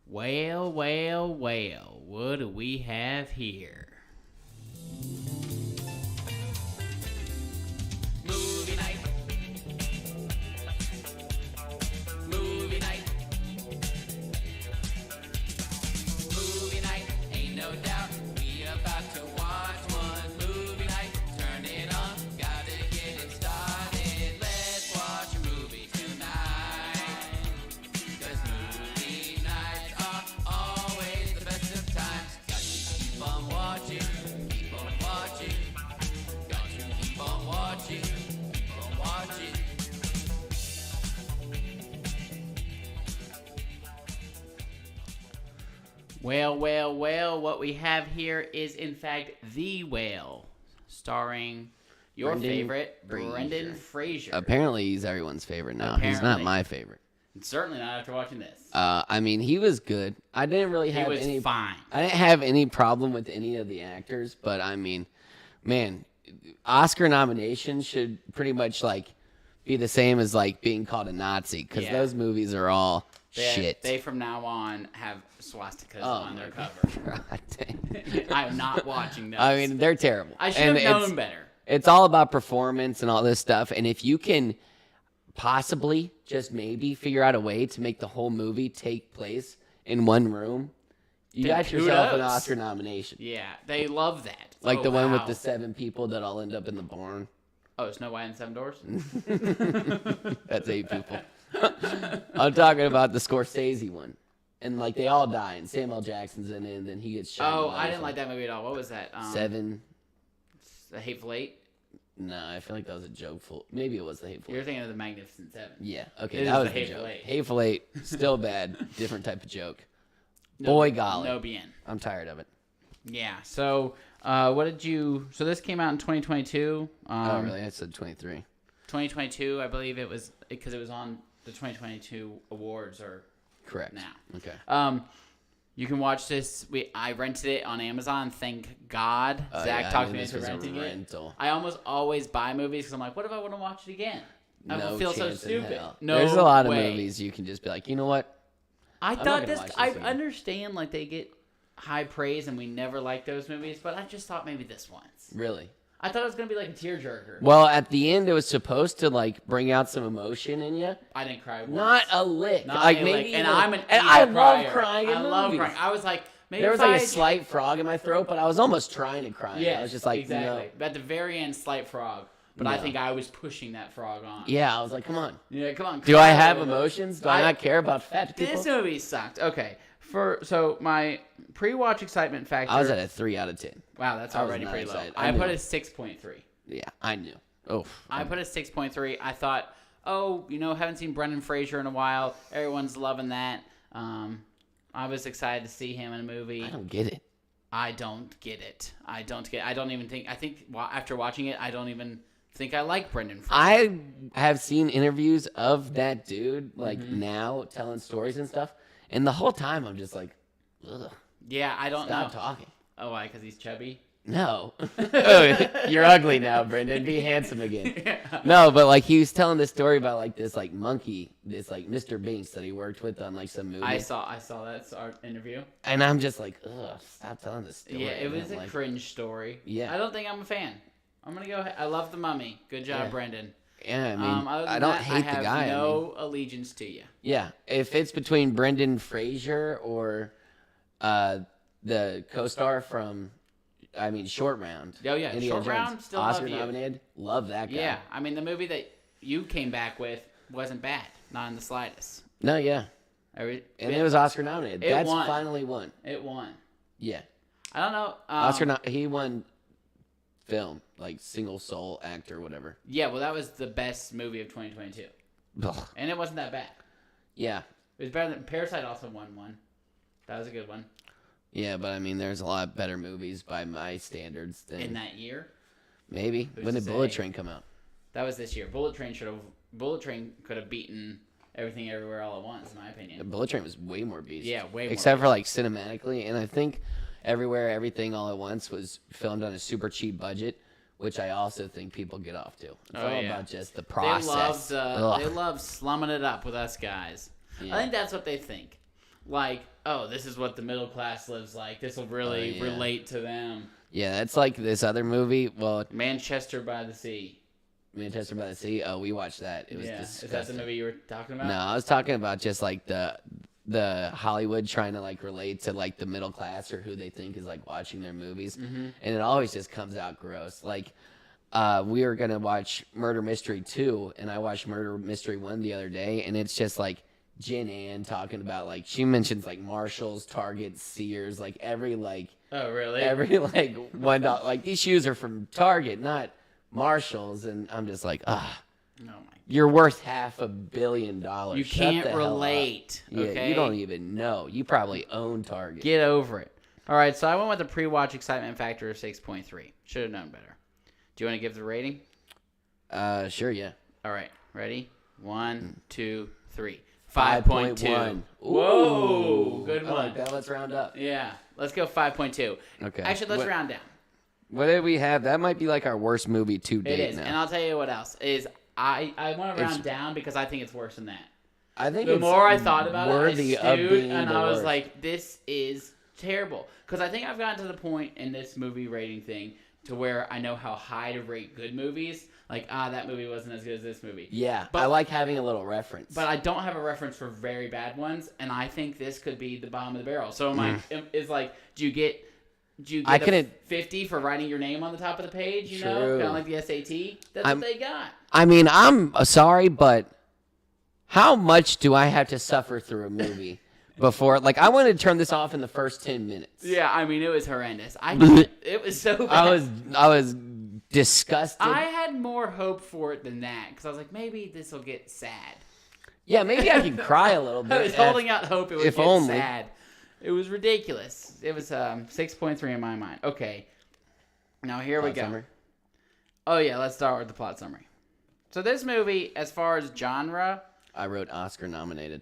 Well, what do we have here? Movie night. Movie night. Movie night, ain't no doubt. We about to watch one movie night. Turn it on, gotta get it started. Let's watch a movie tonight. 'Cause movie nights are always the best of times. Got to keep on watching, keep on watching. Got to keep on watching, keep on watching. Well, what we have here is, in fact, The Whale, starring your Brendan favorite, Fraser. Brendan Fraser. Apparently, he's everyone's favorite now. He's not Apparently. my favorite. Certainly not after watching this. I mean, he was good. I didn't really He have was any. fine. I didn't have any problem with any of the actors, but I mean, man, Oscar nominations should pretty much like be the same as like being called a Nazi because Yeah. those movies are all shit. They from now on have swastikas Oh on my their cover. God dang. I'm not watching those. I mean, they're terrible. I should And have it's- known better. It's all about performance and all this stuff. And if you can possibly just maybe figure out a way to make the whole movie take place in one room, you Then got yourself an kudos. Oscar nomination. Yeah, they love that. Like Oh, the one with wow. the 7 people that all end up in the barn. Oh, Snow White and the Seven Doors? That's 8 people. I'm talking about the Scorsese one. And like they all die and Samuel Jackson's in it and then he gets shot. Oh, I didn't like that movie at all. What was that? 7. The Hateful Eight? No, I feel like that was a joke. Maybe it was the Hateful You're Eight. thinking of the Magnificent Seven. Yeah, okay, It that is was the the Hateful joke. Eight. Hateful Eight, still bad. Different type of joke. No, Boy golly. No bien. I'm tired of it. Yeah, so what did you... So this came out in 2022. Oh, really? I said 23. 2022, I believe it was... Because it was on the 2022 awards or Correct. now. Okay. You can watch this. I rented it on Amazon. Thank God. Oh, Zach yeah, I talked knew me this into was a renting it. rental. I almost always buy movies because I'm like, what if I want to watch it again? I No will feel so chance in stupid. hell. No There's a lot of way. movies you can just be like, you know what? I not thought gonna this. watch this I again. understand like they get high praise and we never like those movies, but I just thought maybe this once. Really? I thought it was gonna be like a tearjerker. Well, at the end, it was supposed to like bring out some emotion in you. I didn't cry once. Not a lick. Not like a maybe. lick. And even- I'm an and emo I love crier. crying in I love movies. crying. I was like, maybe There was if like I a slight frog in my throat, but I was almost trying to cry. Yeah, I was just like, exactly. no. At the very end, slight frog. But I No. think I was pushing that frog on. Yeah, I was like, come on. Yeah, come on. Do I cry have a little bit. emotions? Do I not care about fat people? This movie sucked. Okay. So my pre-watch excitement factor. I was at a 3 out of 10. Wow, that's I was already not pretty low. excited. I I put knew. a 6.3. Yeah, I knew. Oh, I put a 6.3. I thought, haven't seen Brendan Fraser in a while. Everyone's loving that. I was excited to see him in a movie. I don't get it. I don't get it. I don't even think. I think after watching it, I don't even think I like Brendan Fraser. I have seen interviews of that dude, like Mm-hmm. now, telling stories and stuff. And the whole time, I'm just like, ugh, Yeah, I don't stop know. talking. Oh, why? Because he's chubby? No. Oh, you're ugly now, Brendan. Be handsome again. No, but like he was telling this story about like this like monkey, this like Mr. Binks that he worked with on like some movie. I saw that our interview. And I'm just like, ugh, stop telling this story. Yeah, it I was don't a like cringe story. Yeah. I don't think I'm a fan. I'm gonna go ahead. I love The Mummy. Good job, Yeah. Brendan. Yeah, I mean, Other than I don't that, hate I the guy. have I mean, no allegiance to you. yeah, if it's between Brendan Fraser or the co-star from, Short Round. Oh, yeah, Indiana Short Round, Jones, still love Oscar you. nominated. Love that guy. Yeah, I mean the movie that you came back with wasn't bad, not in the slightest. No, yeah, and it was Oscar nominated. It That's won. finally won. It won. Yeah, I don't know. he won film, like single soul actor, whatever. Yeah, well, that was the best movie of 2022, Ugh. and it wasn't that bad. Yeah, It was better than Parasite. Also won one. That was a good one yeah, but I mean, there's a lot better movies by my standards than in that year. maybe. Who's When to did Bullet say? Train come out? That was this year. Bullet Train could have beaten Everything Everywhere All at Once, in my opinion. Bullet Train was way more beast. Yeah, way more. Except for like cinematically, and I think Everywhere, Everything, All at Once was filmed on a super cheap budget, which I also think people get off to. It's Oh, all yeah. about just the process. They Ugh. love slumming it up with us guys. Yeah. I think that's what they think. like, oh, this is what the middle class lives like. This will really yeah. relate to them. Yeah, that's like this other movie. Well, Manchester by the Sea. Manchester by the Sea. Oh, we watched that. It was Yeah, is disgusting. that the movie you were talking about? No, I was talking about just like the Hollywood trying to like relate to like the middle class or who they think is like watching their movies, and it always just comes out gross. Like, we were gonna watch Murder Mystery 2, and I watched Murder Mystery 1 the other day, and it's just like Jen Ann talking about like she mentions like Marshalls, Target, Sears, like every like Oh, really? like $1 like these shoes are from Target, not Marshalls, and I'm just like, ah. Oh, my. You're worth $500 million. You Shut the can't hell up. relate. Yeah, Okay? you don't even know. You probably own Target. Get over it. All right, so I went with the pre-watch excitement factor of 6.3. Should have known better. Do you want to give the rating? Sure, yeah. All right, ready? 1, 2, 3. 5.1. 5.2. Whoa, good I one. like that. Let's round up. Yeah, let's go 5.2. Okay. Actually, let's What- round down. What did we have? That might be like our worst movie to It date is, now. and I'll tell you what else is. I want to round down because I think it's worse than that. I think The it's more I thought about it, I worthy of stewed, being and the I was worst. like, this is terrible. Because I think I've gotten to the point in this movie rating thing to where I know how high to rate good movies. Like, that movie wasn't as good as this movie. Yeah, But- I like having a little reference. But I don't have a reference for very bad ones, and I think this could be the bottom of the barrel. So it's like, do you get I a couldn't- 50 for writing your name on the top of the page, you know? True. Kind of like the SAT? That's I'm- what they got. I mean, I'm sorry, but how much do I have to suffer through a movie before? Like, I wanted to turn this off in the first 10 minutes. Yeah, I mean, it was horrendous. It was so bad. I was disgusted. I had more hope for it than that because I was like, maybe this will get sad. Yeah, maybe I could cry a little bit. I was holding out hope it would if get only. sad. It was ridiculous. It was 6.3 in my mind. Okay, now here we Plot go. summary. Oh yeah, let's start with the plot summary. So this movie, as far as genre, I wrote Oscar nominated.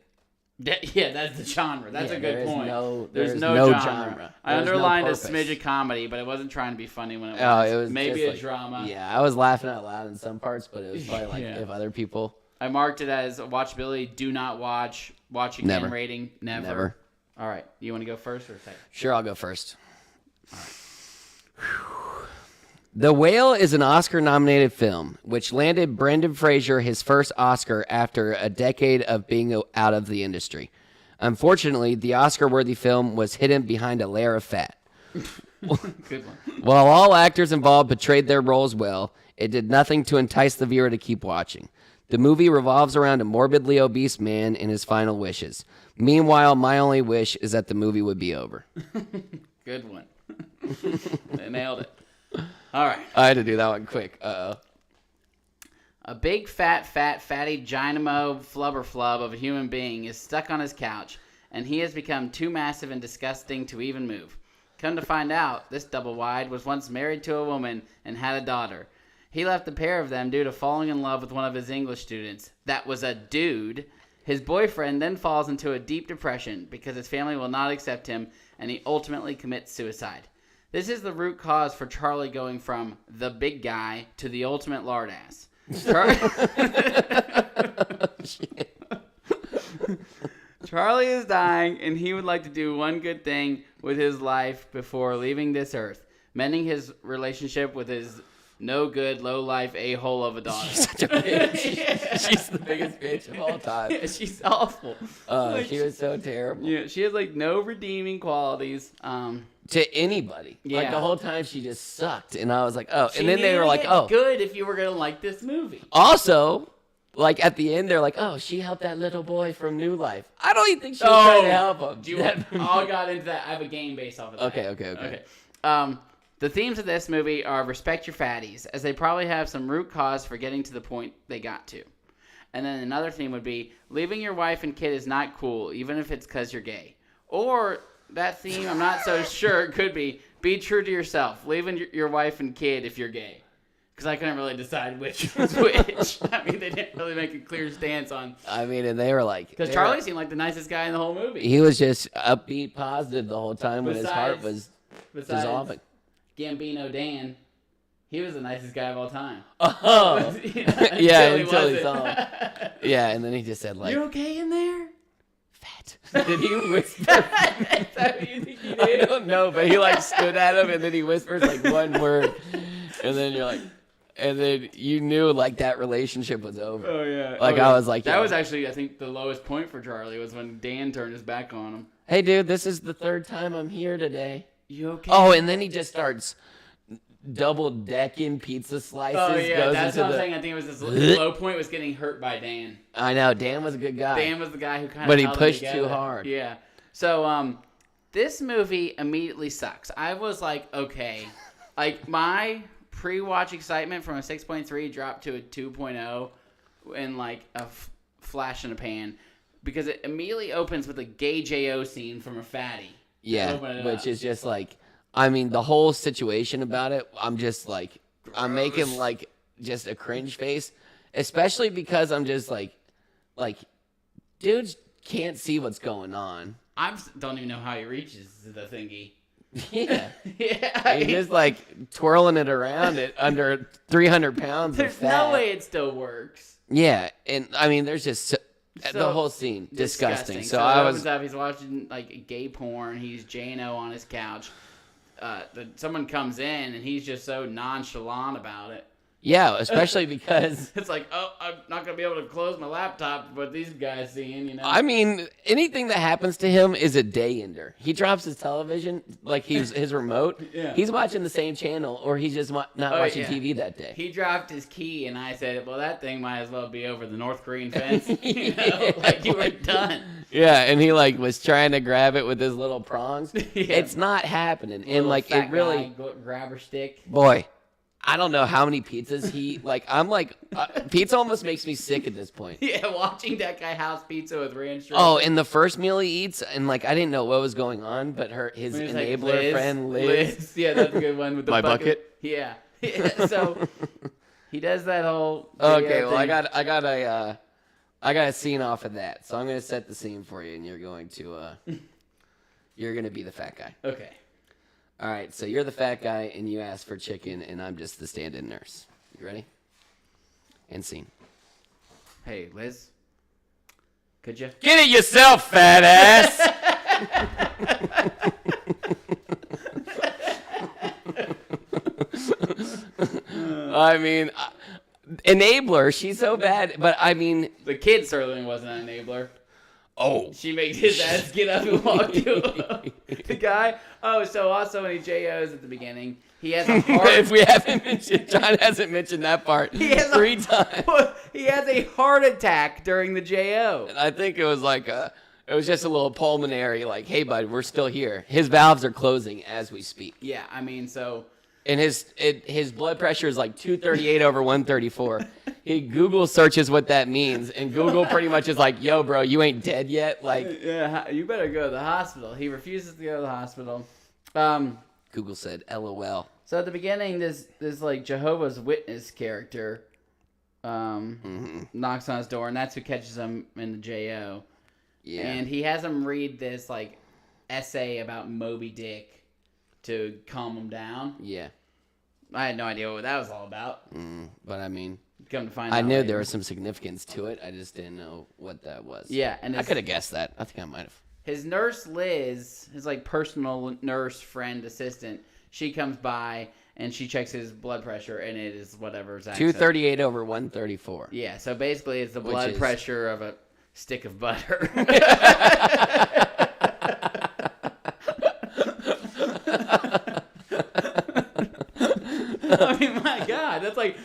yeah, that's the genre. That's Yeah, a there good is point. no- There's there's no no genre. genre. I There's no underlined a purpose. smidge of comedy, but it wasn't trying to be funny when it was. Oh, it was maybe just a like- drama. Yeah, I was laughing out loud in some parts, but it was probably like Yeah. if other people. I marked it as watchability. Do not watch. Watch again. Never. Rating. Never. Never. All right. You want to go first or second? Sure, I'll go first. The Whale is an Oscar-nominated film, which landed Brendan Fraser his first Oscar after a decade of being out of the industry. Unfortunately, the Oscar-worthy film was hidden behind a layer of fat. Good one. While all actors involved portrayed their roles well, it did nothing to entice the viewer to keep watching. The movie revolves around a morbidly obese man and his final wishes. Meanwhile, my only wish is that the movie would be over. Good one. They nailed it. All right. I had to do that one quick. Uh-oh. A big fatty dynamo flubber flub of a human being is stuck on his couch, and he has become too massive and disgusting to even move. Come to find out, this double wide was once married to a woman and had a daughter. He left the pair of them due to falling in love with one of his English students. That was a dude. His boyfriend then falls into a deep depression because his family will not accept him, and he ultimately commits suicide. This is the root cause for Charlie going from the big guy to the ultimate lard ass. Charlie is dying, and he would like to do one good thing with his life before leaving this earth, mending his relationship with his no-good, low-life a-hole of a daughter. She's such a bitch. She's the biggest bitch of all time. Yeah, she's awful. Like, She was so terrible. yeah, she has like no redeeming qualities. To anybody. Like Yeah. the whole time she just sucked. And I was like, oh. She And then they needed were to like, get oh. good if you were gonna like this movie. Also, like at the end, they're like, oh, she helped that little boy from New Life. I don't even think she was trying to help him. Do you all got into that? I have a game based off of that. Okay. The themes of this movie are respect your fatties, as they probably have some root cause for getting to the point they got to. And then another theme would be leaving your wife and kid is not cool, even if it's because you're gay. Or that theme, I'm not so sure, it could be true to yourself, leaving your wife and kid if you're gay. Because I couldn't really decide which was which. I mean, they didn't really make a clear stance on. I mean, and they were like. Because Charlie seemed like the nicest guy in the whole movie. He was just upbeat, positive the whole time when his heart was Besides dissolving. Gambino Dan, he was the nicest guy of all time. Oh. Yeah, Yeah, until he wasn't. saw him. Yeah, and then he just said, like, You okay in there? fatty. fat. Did he whisper? Is that what you think he I did? don't know, but he like stood at him and then he whispers like one word, and then you're like, and then you knew like that relationship was over. Oh yeah. Like, Oh, I was like, that yo. was actually, I think, the lowest point for Charlie was when Dan turned his back on him. Hey, dude, this is the third time I'm here today. You okay? Oh, and then he just starts double decking pizza slices. Oh yeah, goes that's into what I'm the- saying. I think it was his low point was getting hurt by Dan. I know Dan was a good guy. Dan was the guy who kind of. But he pushed too hard. Yeah. So this movie immediately sucks. I was like, okay, like my pre-watch excitement from a 6.3 dropped to a 2.0 in like a flash in a pan, because it immediately opens with a gay Jo scene from a fatty. Yeah, Open it which up. is just like, I mean, the whole situation about it, I'm just like, I'm making like just a cringe face, especially because I'm just like, dudes can't see what's going on. Don't even know how he reaches the thingy. Yeah. Yeah. He's just like twirling it around it under 300 pounds There's of fat. no way it still works. Yeah, and I mean, there's just the So whole scene disgusting. So it I opens was, up, he's watching like gay porn. He's J&O on his couch. Someone comes in and he's just so nonchalant about it. yeah, especially because It's like, oh, I'm not gonna be able to close my laptop, but these guys seeing, you know. I mean, anything that happens to him is a day ender. He drops his television, like his remote. Yeah. He's watching the same channel, or he's just not watching yeah. TV that day. He dropped his key, and I said, well, that thing might as well be over the North Korean fence. You know, Yeah, like you were done. Yeah, and he like was trying to grab it with his little prongs. Yeah. It's not happening, and Little like fat it really, guy, grabber stick. boy. I don't know how many pizzas he like. I'm like, pizza almost makes me sick at this point. Yeah, watching that guy house pizza with ranch. Oh, and the first meal he eats, and like I didn't know what was going on, but his When he's like, enabler friend Liz. Yeah, that's a good one with the My bucket. Yeah. Yeah, so he does that whole. Okay, video well thing. I got a scene off of that, so I'm gonna set the scene for you, and you're going to be the fat guy. Okay. All right, so you're the fat guy, and you ask for chicken, and I'm just the stand-in nurse. You ready? And scene. Hey, Liz. Could you? Get it yourself, fat ass. I mean, enabler. She's so bad, but I mean, The kid certainly wasn't an enabler. oh, She made his ass get up and walk to the guy. Oh, so also when he JOs at the beginning, he has a heart. if we haven't mentioned, John hasn't mentioned that part He has 3 times. He has a heart attack during the JO. I think it was like it was just a little pulmonary, like, hey, bud, we're still here. His valves are closing as we speak. Yeah, I mean, so And his blood pressure is like 238 over 134. He Google searches what that means, and Google pretty much is like, yo, bro, you ain't dead yet. Like, yeah, you better go to the hospital. He refuses to go to the hospital. Google said, LOL. So at the beginning, this like Jehovah's Witness character knocks on his door, and that's who catches him in the JO. Yeah. And he has him read this like essay about Moby Dick to calm him down. Yeah. I had no idea what that was all about. But I mean, Come to find out, I knew later. there was some significance to it. I just didn't know what that was. Yeah, and I his, could have guessed that. I think I might have. his nurse Liz, his like personal nurse friend assistant, she comes by and she checks his blood pressure, and it is whatever Zach said. 238 over 134. Yeah, so basically it's the Which blood is- pressure of a stick of butter. I mean, my God, that's like,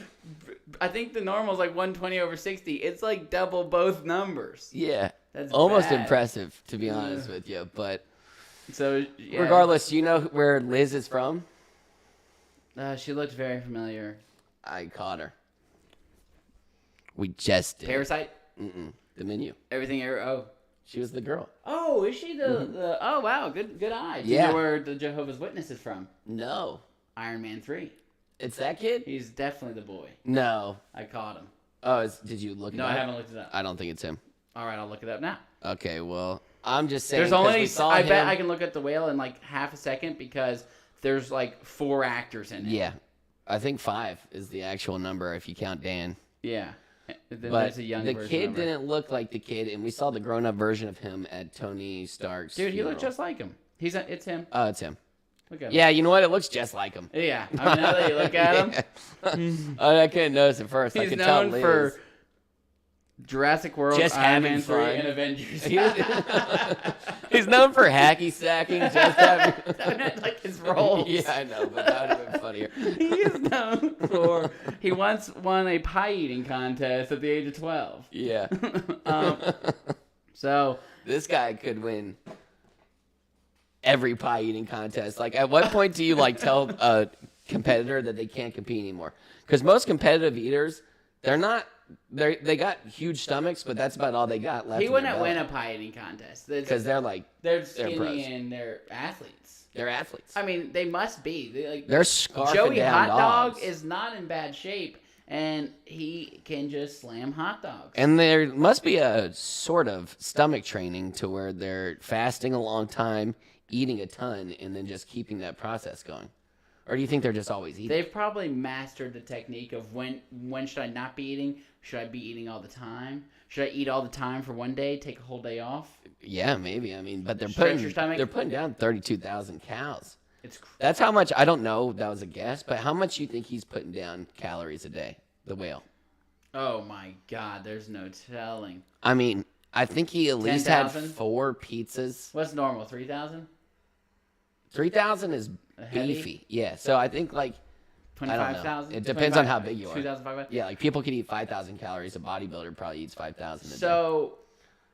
I think the normal is like 120 over 60. It's like double both numbers. Yeah. That's Almost bad. impressive, to be honest with you. But So, yeah. regardless, do you know where Liz is from? She looked very familiar. I caught her. We just did. Parasite? The menu. Everything. Oh. She was the girl. Oh, is she the oh, wow. Good eye. Do you Yeah. know where the Jehovah's Witness is from? No. Iron Man 3. It's that kid? He's definitely the boy. No. I caught him. Oh, did you look it No, up? I haven't looked it up. I don't think it's him. All right, I'll look it up now. Okay, well, I'm just saying. There's 'cause only we saw I bet him- I can look at the whale in like half a second because there's like 4 actors in it. Yeah. I think 5 is the actual number if you count Dan. Yeah. Then But there's a young the version kid of her. didn't look like the kid, and we saw the grown-up version of him at Tony Stark's Dude, he funeral. looked just like him. It's him. Oh, it's him. Look at him. Yeah, you know what? It looks just like him. Yeah. I mean, now that you look at him, I couldn't notice at first. I he's could tell known Liz. for Jurassic World, Just Iron having Man 3, fun. and Avengers. He's known for hacky sacking. Just having... I meant like his roles. Yeah, I know, but that would have been funnier. He is known for. He once won a pie eating contest at the age of 12. Yeah. So This guy could win every pie eating contest. Like, at what point do you like tell a competitor that they can't compete anymore? Because most competitive eaters, they got huge stomachs, but that's about all they got left. he wouldn't win a pie eating contest. because they're They're pros. skinny and they're athletes. They're athletes. I mean, they must be. They're scarfing Joey down Hot Dog dogs. is not in bad shape, and he can just slam hot dogs. And there must be a sort of stomach training to where they're fasting a long time, eating a ton, and then just keeping that process going. Or do you think they're just always eating? They've probably mastered the technique of when should I not be eating? Should I be eating all the time? Should I eat all the time for one day, take a whole day off? Yeah, maybe. I mean, but Stretch your stomach. they're putting down 32,000 cows. It's That's how much. I don't know. That was a guess, but how much you think he's putting down calories a day? The whale. oh my god, there's no telling. I mean, I think he at least had 10,000? 4 pizzas. What's normal? 3,000? 3,000 is Heavy? beefy. Yeah. So I think like. I don't know. 25,000? It depends on how big you are. 2,500? Yeah, like people could eat 5,000 calories. A bodybuilder probably eats 5,000 a day. So,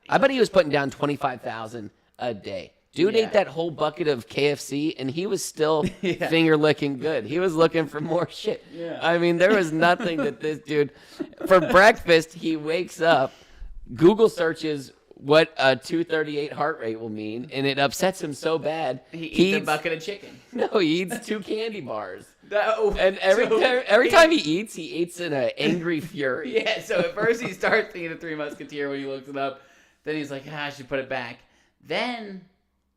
I bet he was putting down 25,000 a day. Dude Yeah. ate that whole bucket of KFC, and he was still Yeah. finger licking good. He was looking for more shit. Yeah. I mean, there was nothing that this dude. For breakfast, he wakes up, Google searches what a 238 heart rate will mean, and it upsets him so bad. he eats a bucket of chicken. No, he eats 2 candy bars. Oh, And every so time he eats in an angry fury. Yeah, so at first he starts thinking of Three Musketeer when he looks it up. Then he's like, I should put it back. Then,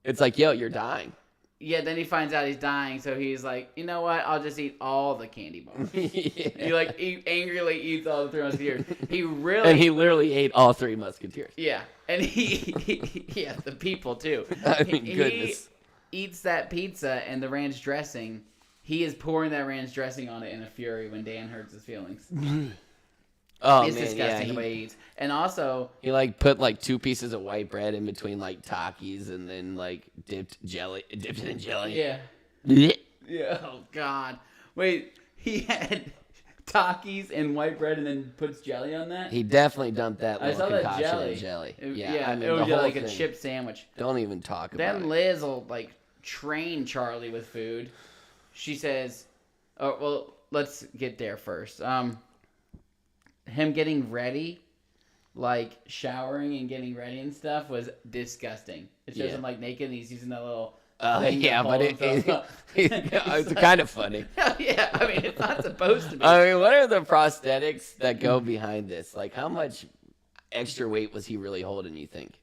It's like, yo, you're dying. yeah, then he finds out he's dying, so he's like, you know what? I'll just eat all the candy bars. He like angrily eats all the Three Musketeers. He really, And he literally ate all 3 Musketeers. yeah, and yeah, the people too. I mean, He goodness. eats that pizza and the ranch dressing. He is pouring that ranch dressing on it in a fury when Dan hurts his feelings. Oh, It's man, disgusting yeah. the way he eats. And also, He like put like 2 pieces of white bread in between like Takis and then like dipped it in jelly. yeah. Blech. Yeah. Oh God. Wait, he had Takis and white bread and then puts jelly on that. He definitely dumped that I little saw that concoction jelly. in jelly. Yeah, I mean, it the was whole like a thing. chip sandwich. Don't even talk about Then it. Liz will like train Charlie with food. She says, "Oh well, let's get there first. Him getting ready, like showering and getting ready and stuff, was disgusting. It shows Yeah. him like naked and he's using that little." thing to Yeah, but hold himself up. it's kind of funny. Yeah, I mean it's not supposed to be. I mean, what are the prosthetics that go behind this? Like, how much extra weight was he really holding, you think?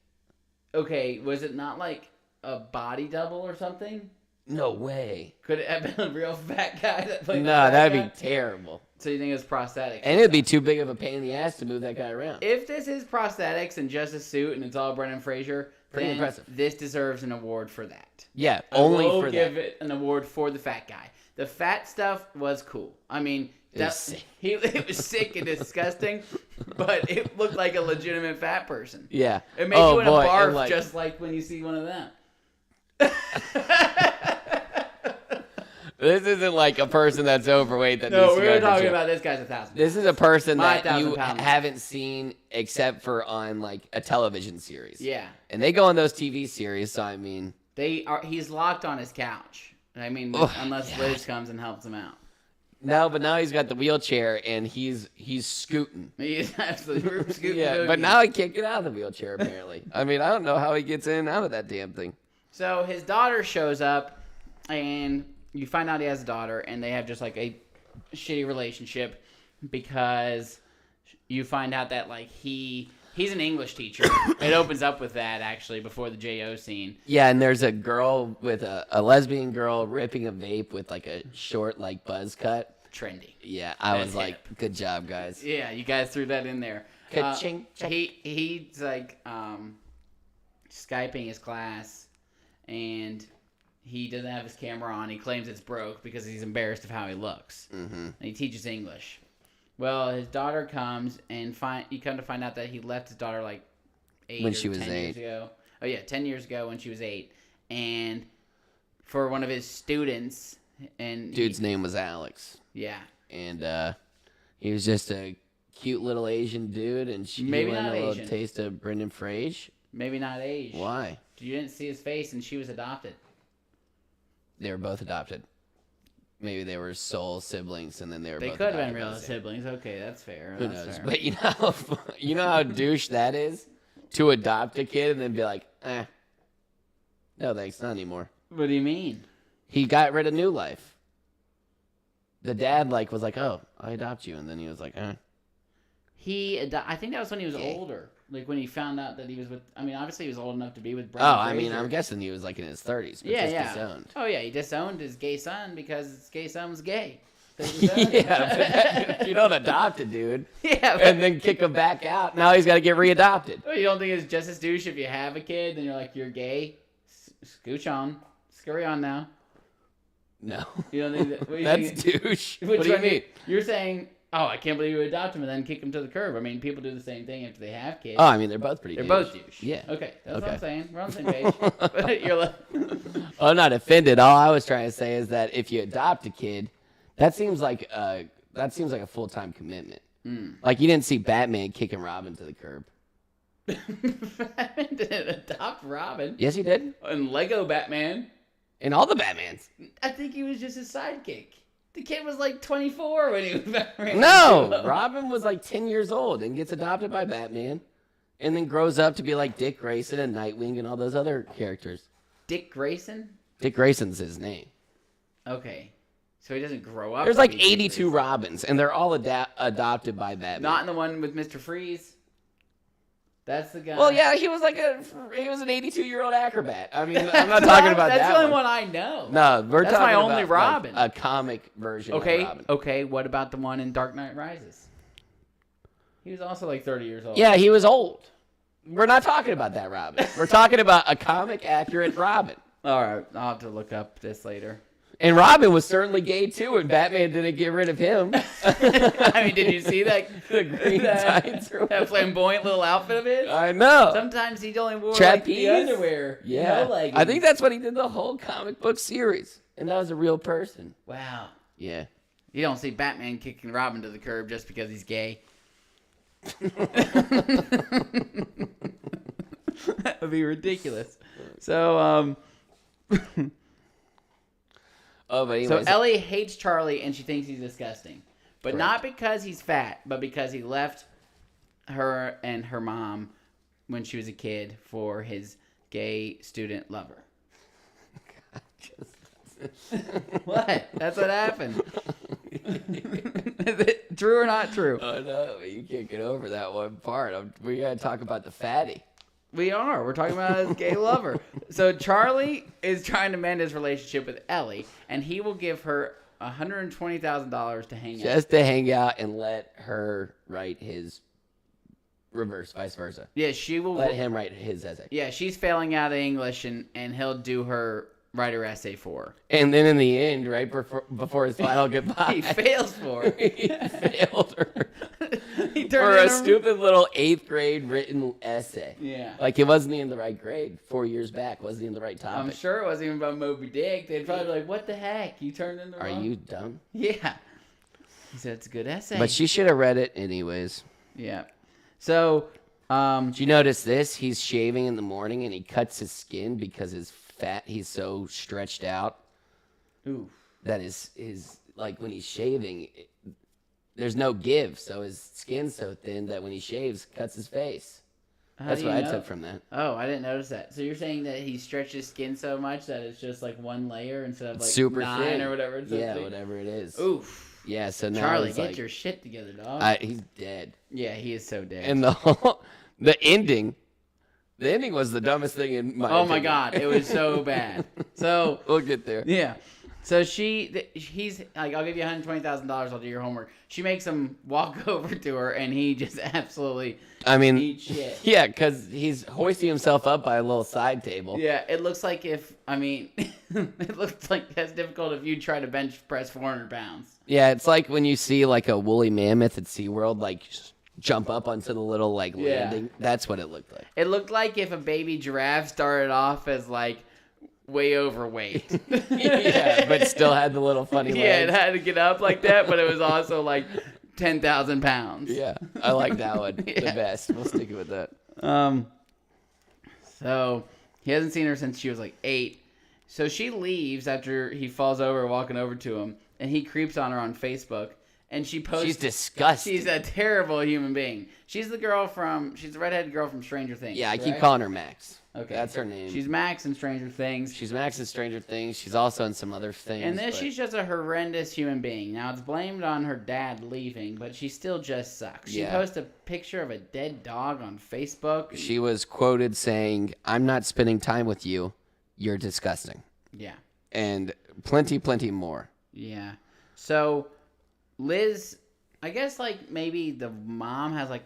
Okay, was it not like a body double or something? No way. Could it have been a real fat guy that played? No, the fat that'd guy? be terrible. So you think it was prosthetics? And it'd be too big of a pain in the ass to move that guy around. If this is prosthetics and just a suit and it's all Brendan Fraser, Pretty then impressive. this deserves an award for that. Yeah, I only will for give that. it an award for the fat guy. The fat stuff was cool. I mean, It was sick. it was sick and disgusting, but it looked like a legitimate fat person. Yeah. It made you want to boy, and, barf like, just like when you see one of them. This isn't like a person that's overweight that No, needs to we go were to the talking gym. about this guy's 1,000. This is a person My that 1,000 you pounds. haven't seen except for on like a television series. Yeah, And they go on those TV series, so I mean, they are. He's locked on his couch. I mean, Ugh, unless God. Liz comes and helps him out. no, but now he's got the wheelchair and he's scooting. He's absolutely Rube Scooby Yeah, Doogie. but now he can't get out of the wheelchair apparently. I mean, I don't know how he gets in and out of that damn thing. So his daughter shows up, and you find out he has a daughter, and they have just like a shitty relationship because you find out that like he's an English teacher. It opens up with that actually before the JO scene. Yeah, and there's a girl with a lesbian girl ripping a vape with like a short like buzz cut. Trendy. Yeah, I That's was like, good job, guys. Yeah, you guys threw that in there. Ka-ching, ching. He's like Skyping his class, and he doesn't have his camera on. He claims it's broke because he's embarrassed of how he looks. Mm-hmm. And he teaches English. Well, his daughter comes, and you come to find out that he left his daughter like 8 When or she was 10 8. years ago. Oh yeah, 10 years ago when she was 8, and for one of his students, and Dude's name was Alex, yeah, and he was just a cute little Asian dude, and she Maybe wanted not a little Asian. taste of Brendan Fraser. maybe not age. Why? You didn't see his face, and she was adopted. They were both adopted. Maybe they were soul siblings, and then they were. They both could have been adopted by real the same- siblings. Okay, that's fair. Who That's knows? fair. But you know how douche that is to adopt a kid and then be like, no thanks, not anymore. What do you mean? He got rid of New Life. The dad was like, oh, I adopt you, and then he was like, I think that was when he was older. Like when he found out that he was with. I mean, obviously he was old enough to be with Oh, Brendan I mean, Fraser. I'm guessing he was in his 30s, but Yeah, just yeah. disowned. Oh yeah, he disowned his gay son because his gay son was gay. So he disowned him. Yeah, but you don't adopt a dude Yeah. and then kick him back out. Now he's got to get readopted. Well, you don't think it's just as douche if you have a kid and you're like, you're gay? Scooch on. Scurry on now. No, You don't think that? What do you that's think? douche. Which What do you one- mean? You're saying, oh, I can't believe you adopt him and then kick him to the curb. I mean, people do the same thing after they have kids. Oh, I mean, they're both pretty. They're douche. both douche. Yeah. Okay, that's what Okay. I'm saying. We're on the same page. You're like, I'm not offended. All I was trying to say is that if you adopt a kid, that seems like a full-time commitment. Like you didn't see Batman kicking Robin to the curb. Batman didn't adopt Robin. Yes, he did. And Lego Batman, In all the Batmans. I think he was just his sidekick. The kid was like 24 when he was Batman. No, Robin was like 10 years old and gets adopted by Batman, and then grows up to be like Dick Grayson and Nightwing and all those other characters. Dick Grayson? Dick Grayson's his name. Okay. So he doesn't grow up. There's to like be Dick 82 Grayson. Robins, and they're all adopted by Batman. Not in the one with Mr. Freeze. That's the guy. Well, yeah, he was an 82-year-old acrobat. I mean, I'm not talking about That's that the only one. one I know. No, we're That's talking my about only like, Robin. a comic version Okay. of Robin. Okay. What about the one in Dark Knight Rises? He was also like 30 years old. Yeah, he was old. We're not talking about that Robin. We're talking about a comic accurate Robin. All right. I'll have to look up this later. And Robin was certainly gay too, and Batman didn't get rid of him. I mean, did you see that? The green tights or that flamboyant little outfit of his? I know. Sometimes he only wore like Trapeze? the underwear. Yeah. No leggings. I think that's what he did the whole comic book series. And that was a real person. Wow. Yeah. You don't see Batman kicking Robin to the curb just because he's gay. That would be ridiculous. So, Oh, but So anyways. Ellie hates Charlie and she thinks he's disgusting. But Correct. not because he's fat, but because he left her and her mom when she was a kid for his gay student lover. What? That's what happened. Is it true or not true? Oh no, you can't get over that one part. We gotta talk about the fatty. We are. We're talking about his gay lover. So Charlie is trying to mend his relationship with Ellie, and he will give her $120,000 to hang out. Just to hang out and let her write his reverse, vice versa. Yeah, she will. Let him write his essay. Yeah, she's failing out of English, and he'll do her write her essay for her. And then in the end, right before his final goodbye, He fails for her. he failed her He turned for in a stupid little 8th grade written essay. Yeah. Like it wasn't in the right grade 4 years back. Wasn't in the right I'm topic. sure it wasn't even about Moby Dick. They'd probably be like, what the heck? You turned in the Are wrong... you dumb? Yeah. He said it's a good essay. But she should have read it anyways. Yeah. So, Did you notice this? He's shaving in the morning and he cuts his skin because he's so stretched out ooh. that his like when he's shaving, there's no give. So his skin's so thin that when he shaves, cuts his face. How That's do you what I know? took from that. Oh, I didn't notice that. So you're saying that he stretched his skin so much that it's just like one layer instead of like Super 9 thin or whatever. It's Yeah, supposed to be? whatever it is. Oof. Yeah, so now Charlie, it's get like, your shit together, dog. he's dead. Yeah, he is so dead. And the ending was the dumbest thing in my oh my opinion. god, it was so bad. So We'll get there. yeah. So he's like, I'll give you $120,000. I'll do your homework. She makes him walk over to her, and he just absolutely eats shit. Yeah, because he's hoisting himself up by a little side table. Yeah, it looks like it looks like that's difficult if you try to bench press 400 pounds. Yeah, it's like when you see like a woolly mammoth at SeaWorld, like jump up onto the little like landing. That's what it looked like. It looked like if a baby giraffe started off as like way overweight. Yeah, but still had the little funny legs. Yeah, it had to get up like that, but it was also like 10,000 pounds. Yeah, I like that one the Yeah. best. We'll stick with that. So he hasn't seen her since she was like 8. So she leaves after he falls over walking over to him, and he creeps on her on Facebook, and she posts. She's disgusting. She's a terrible human being. She's the redheaded girl from Stranger Things. Yeah, I keep correct? calling her Max. Okay, That's her name. She's Max in Stranger Things. She's Max in Stranger Things. She's also in some other things. And then but- she's just a horrendous human being. Now, it's blamed on her dad leaving, but she still just sucks. She Yeah. posts a picture of a dead dog on Facebook. She was quoted saying, "I'm not spending time with you. You're disgusting." Yeah. And plenty more. Yeah. So, Liz, I guess, like, maybe the mom has, like,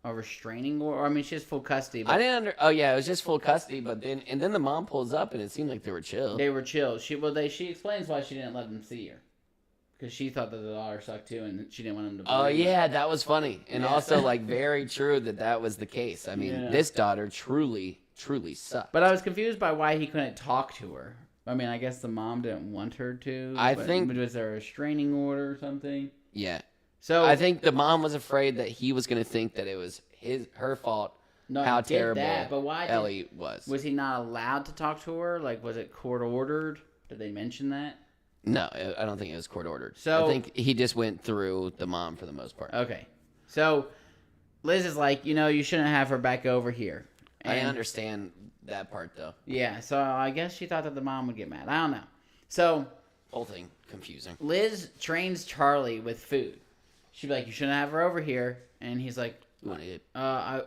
a restraining order. I mean, she has full custody. But I didn't Oh yeah, it was just full custody, but then the mom pulls up and it seemed like they were chill. they were chill. She explains why she didn't let them see her. Because she thought that the daughter sucked, too, and she didn't want them to believe Oh her. yeah, that was funny, and Yeah. also like very true that was the case. I mean, Yeah. this daughter truly sucked. But I was confused by why he couldn't talk to her. I mean, I guess the mom didn't want her to. I but think- was there a restraining order or something? Yeah, So I think the mom was afraid that he was going to think that it was her fault. no, how I get terrible that, but why Ellie was. was he not allowed to talk to her? Like, was it court ordered? Did they mention that? No, I don't think it was court ordered. So- I think he just went through the mom for the most part. Okay, so Liz is like, you shouldn't have her back over here. I And- understand that part though. Yeah, so I guess she thought that the mom would get mad. I don't know. So Whole thing confusing. Liz trains Charlie with food. She'd be like, "You shouldn't have her over here," and he's like, You want to get I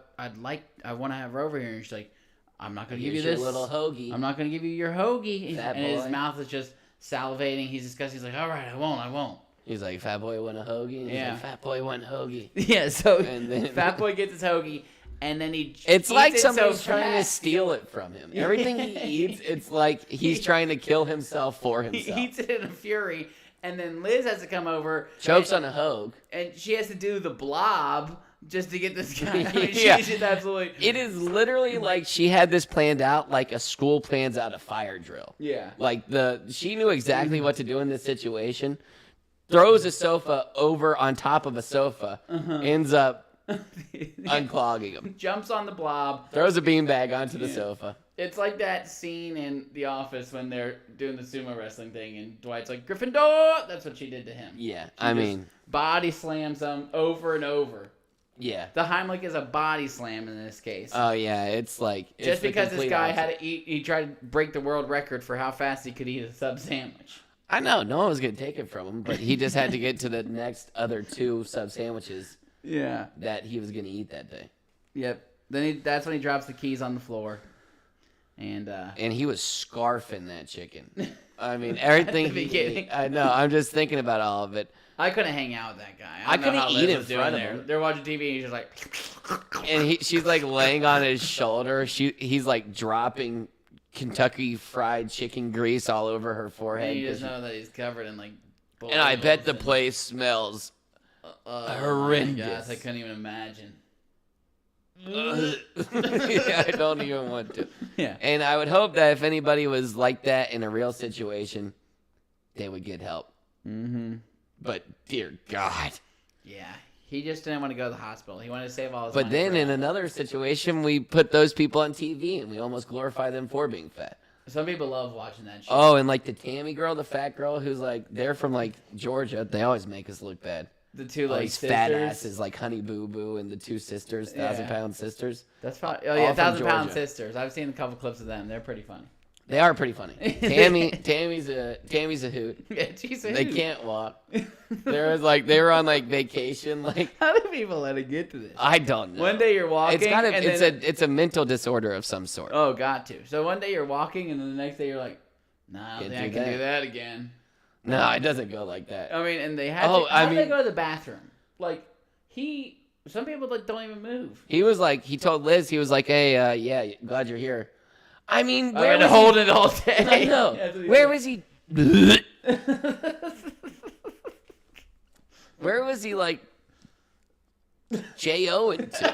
want to have her over here," and she's like, "I'm not gonna give you here's your this little hoagie. I'm not gonna give you your hoagie." Fat and his boy. mouth is just salivating. He's disgusted. He's like, "All right, I won't." He's like, "Fat boy want a hoagie." And he's Yeah. like, "Fat boy want a hoagie." Yeah. So And then- Fat Boy gets his hoagie, and then he It's eats like it somebody's so trying to fast. steal it from him. Everything he eats, it's like he's trying to kill himself for He himself. eats it in a fury, and then Liz has to come over. Chokes and, on a hoagie. and she has to do the blob just to get this guy. I mean, Yeah. she's just absolutely. It is literally like she had this planned out like a school plans out a fire drill. Yeah. Like she knew exactly what to do in this situation. Throws a sofa over on top of a sofa, ends up unclogging him. Jumps on the blob. Throws a beanbag onto the sofa. It's like that scene in The Office when they're doing the sumo wrestling thing, and Dwight's like, "Gryffindor!" That's what she did to him. Yeah, She I just mean, body slams him over and over. yeah. The Heimlich is a body slam in this case. Oh yeah, it's like it's Just the because this complete guy opposite. had to eat, he tried to break the world record for how fast he could eat a sub sandwich. I know no one was gonna take it from him, but he just had to get to the next other 2 sub sandwiches Yeah. that he was gonna eat that day. Yep. Then that's when he drops the keys on the floor. And And he was scarfing that chicken. I mean, everything. At the he beginning. ate, I know. I'm just thinking about all of it. I couldn't hang out with that guy. I don't know couldn't how eat Liz in was doing front of there. him. They're watching TV and he's just like. And she's like laying on his shoulder. He's like dropping Kentucky Fried Chicken grease all over her forehead. And you 'cause just know that he's covered in like. and I bet the boils place smells and- horrendous. Oh my gosh, I couldn't even imagine. I don't even want to. Yeah. And I would hope that if anybody was like that in a real situation, they would get help. Mm-hmm. But dear God. Yeah. He just didn't want to go to the hospital. He wanted to save all his But money then for in that. another situation, we put those people on TV and we almost glorify them for being fat. Some people love watching that shit. Oh, and like the Tammy girl, the fat girl who's like, they're from like Georgia. They always make us look bad. The two All like these sisters. fat asses like Honey Boo Boo and the 2 sisters, Yeah. 1,000-pound sisters. That's fine. Oh All yeah, from 1,000-Pound Georgia. Sisters. I've seen a couple clips of them. They're pretty funny. They are pretty funny. Tammy's a hoot. Yeah, geez, They can't walk. They were on like vacation. Like How do people let it get to this? I don't know. One day you're walking. and then, it's a mental disorder of some sort. Oh, got to. So one day you're walking, and then the next day you're like, "Nah, I don't Can't think I do can that. do that again." No, it doesn't go like that. I mean, and they had Oh, to. How I do they mean- go to the bathroom? Like some people like don't even move. He was like, he told Liz, he was like, hey, yeah, glad you're here. I mean, I where had to was hold he? it all day. I know. That's what he Where said. was he? Where was he like J.O. into?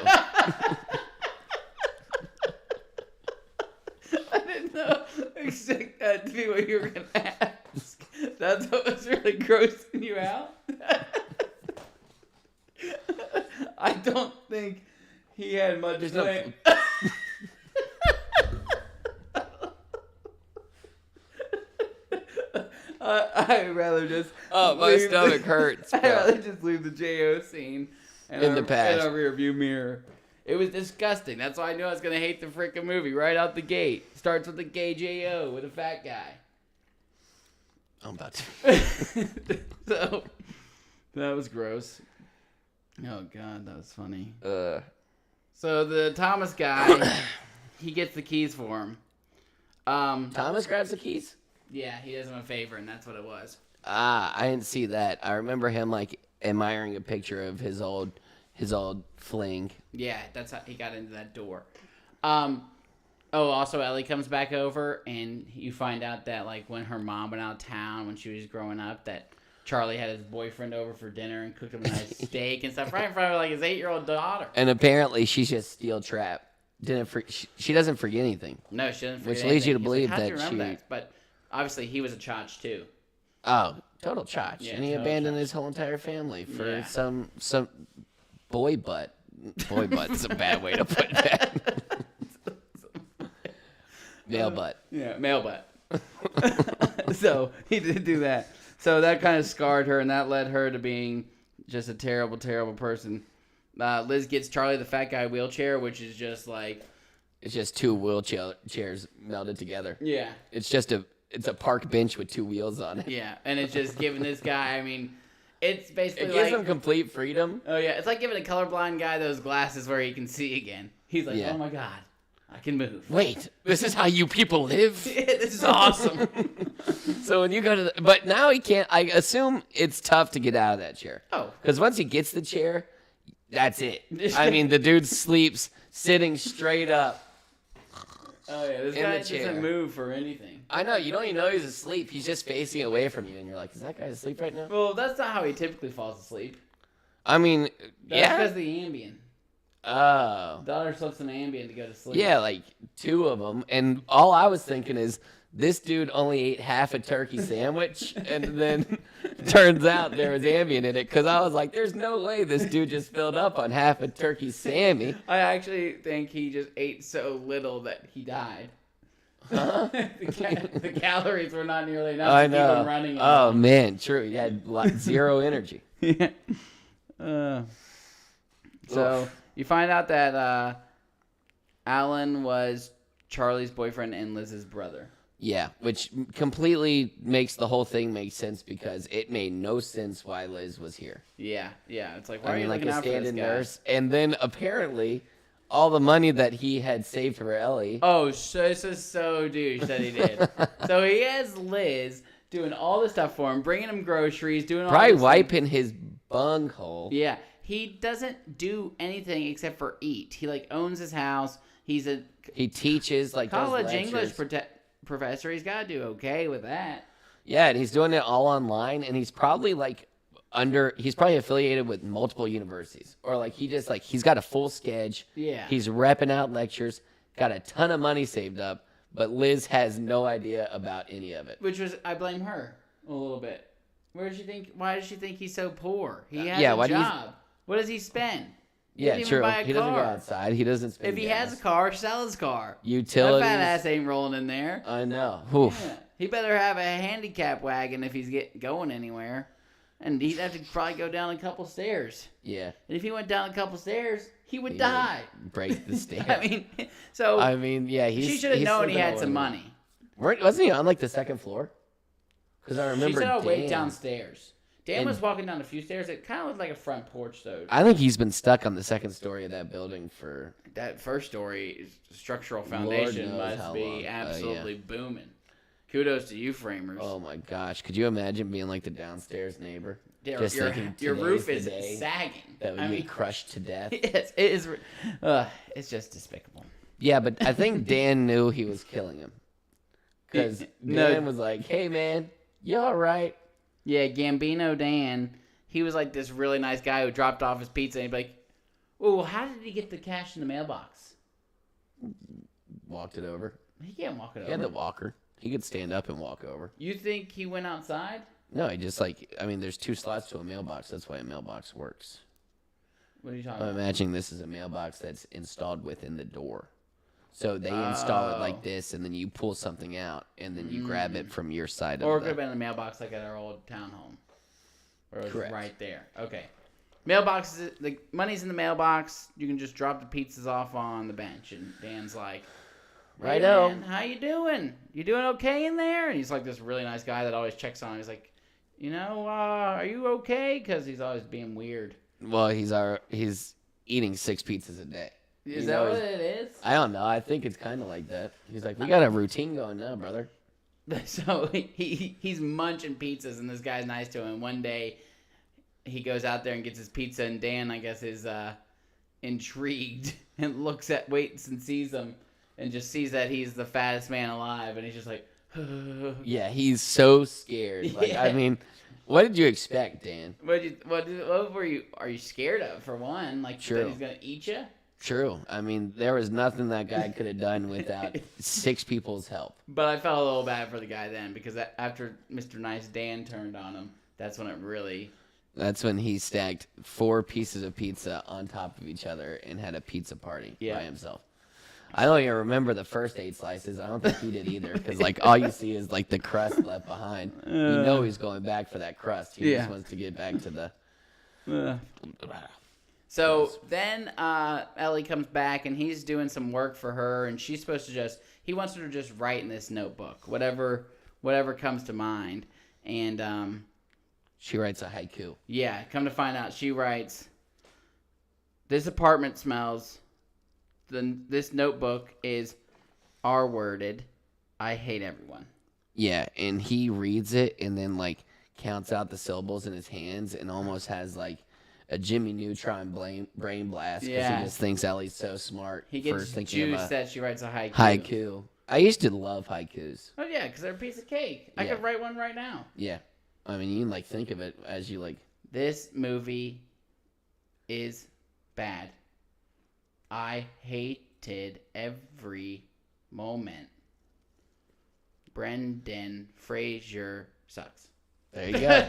I didn't know expect that to be what you were gonna ask. That's what was really grossing you out. I don't think he had much There's no- play. I'd rather just. Oh, my leave stomach hurts, I'd bro. rather just leave the JO scene In the past. in our rearview mirror. It was disgusting. That's why I knew I was gonna hate the freaking movie right out the gate. Starts with a gay JO with a fat guy. I'm about to. So that was gross. Oh god, that was funny. So the Thomas guy, he gets the keys for him. Thomas grabs the keys? Yeah, he does him a favor, and that's what it was. Ah, I didn't see that. I remember him like admiring a picture of his old fling. Yeah, that's how he got into that door. Also Ellie comes back over, and you find out that like when her mom went out of town when she was growing up, that Charlie had his boyfriend over for dinner and cooked him a nice steak and stuff right in front of like his 8-year-old daughter. And apparently she's just steel trap. She doesn't forget anything. No, she doesn't. Which forget leads you to anything. He's believe like, "How'd you that remember she- that?" But obviously he was a chotch too. Oh, total chotch. Yeah, and he total abandoned chotch. his whole entire family for Yeah. some boy butt. Boy butt's a bad way to put that. Male butt. Yeah, male butt. So he did do that. So that kind of scarred her, and that led her to being just a terrible, terrible person. Liz gets Charlie the fat guy wheelchair, which is just like, It's just two wheelchairs melded together. yeah, It's a park bench with two wheels on it. yeah, and it's just giving this guy. I mean, it's basically It gives like, him complete freedom. oh yeah, it's like giving a colorblind guy those glasses where he can see again. He's like, Yeah. oh my god, I can move. Wait, this is how you people live? This is awesome. So when you go to but now he can't, I assume it's tough to get out of that chair. Oh. Because once he gets the chair, that's it. I mean, the dude sleeps sitting straight up. Oh yeah, this In guy the doesn't chair. move for anything. I know, you don't even know he's asleep. He's just facing away from you, and you're like, is that guy asleep right now? Well, that's not how he typically falls asleep. I mean, That's yeah. because of the Ambien. Oh. Daughter slips an Ambien to go to sleep. Yeah, like two of them. And all I was thinking is, this dude only ate half a turkey sandwich, and then turns out there was Ambien in it. Because I was like, there's no way this dude just filled up on half a turkey Sammy. I actually think he just ate so little that he died. the calories were not nearly enough I to keep him know. running. Oh, man, true. He had zero energy. Yeah. So you find out that Alan was Charlie's boyfriend and Liz's brother. Yeah, which completely makes the whole thing make sense because it made no sense why Liz was here. Yeah. It's like, why I are mean, you like looking a out for this stand-in guy? nurse. And then apparently all the money that he had saved for Ellie. Oh, so this is so douche that he did. So he has Liz doing all this stuff for him, bringing him groceries, doing all Probably this wiping his bunghole. Yeah, he doesn't do anything except for eat. He like owns his house. He's a He teaches like does college lectures. English professor. He's got to do okay with that. Yeah, and he's doing it all online, and he's probably like he's probably affiliated with multiple universities, or like he's got a full schedule. Yeah. He's repping out lectures, got a ton of money saved up, but Liz has no idea about any of it. Which was, I blame her a little bit. Why does she think he's so poor? He has yeah, a why do you- job. What does he spend? He Yeah, doesn't even true. buy a He doesn't go car. outside. He doesn't spend If he gas. has a car, sell his car. Utilities. That fat ass ain't rolling in there. I know. Oof. Yeah. He better have a handicap wagon if he's going anywhere. And he'd have to probably go down a couple stairs. Yeah. And if he went down a couple stairs, he would He die. would break the stair. I mean, so I mean, yeah, she should have known he had some money. Wasn't he on like the second floor? Because I remember. She said, "I'll wait Dan. downstairs." Dan And- was walking down a few stairs. It kind of looked like a front porch, though. I think he's been stuck on the second story of that building for. That first story, structural Lord foundation knows must how be long. absolutely booming. Kudos to you, framers. Oh my gosh, could you imagine being like the downstairs neighbor? Your, Just your, thinking your roof today's is the day sagging. that would be crushed to death. Yes, it is. It's just despicable. Yeah, but I think Dan knew he was killing him. Because No. Dan was like, hey, man, you all right? Yeah, Gambino Dan, he was like this really nice guy who dropped off his pizza, and he'd be like, "Oh, well, how did he get the cash in the mailbox?" Walked it over. He can't walk it He had over. the walker. He could stand up and walk over. You think he went outside? No, he just like, I mean, there's 2 slots to a mailbox. That's why a mailbox works. What are you talking I'm about? imagining this is a mailbox that's installed within the door. So they install it Oh. like this, and then you pull something out, and then you grab it from your side Or it of could have the... been in the mailbox like at our old townhome. Where it was Correct. right there. Okay. Mailbox, the money's in the mailbox. You can just drop the pizzas off on the bench. And Dan's like, "Hey, Righto. man, how you doing? You doing okay in there?" And he's like this really nice guy that always checks on him. He's like, are you okay? Because he's always being weird. Well, he's eating 6 pizzas a day. Is You that know, what he's- it is? I don't know. I think it's kind of like that. He's like, we got a routine going now, brother. So he's munching pizzas, and this guy's nice to him. One day, he goes out there and gets his pizza, and Dan, I guess, is intrigued and waits and sees him, and just sees that he's the fattest man alive, and he's just like, Yeah, he's so scared. Like, Yeah. I mean, what did you expect, Dan? what were you? Are you scared of? For one, like that True. he's gonna eat you? True. I mean, there was nothing that guy could have done without 6 people's help. But I felt a little bad for the guy then, because after Mr. Nice Dan turned on him, that's when it really. That's when he stacked 4 pieces of pizza on top of each other and had a pizza party Yeah. by himself. I don't even remember the first 8 slices. I don't think he did either, because like all you see is like the crust left behind. You know he's going back for that crust. He Yeah. just wants to get back to the. So then Ellie comes back, and he's doing some work for her, and she's supposed to he wants her to just write in this notebook, whatever comes to mind. And She writes a haiku. yeah, come to find out, she writes, "This apartment smells. This notebook is R-worded. I hate everyone." Yeah, and he reads it and then like counts out the syllables in his hands and almost has like a Jimmy Neutron brain blast because Yeah. he just thinks Ellie's so smart He for gets thinking juice of a that she writes a haiku. haiku. I used to love haikus. Oh yeah, because they're a piece of cake. I Yeah. could write one right now. Yeah, I mean you can like think of it as you like. This movie is bad. I hated every moment. Brendan Fraser sucks. There you go.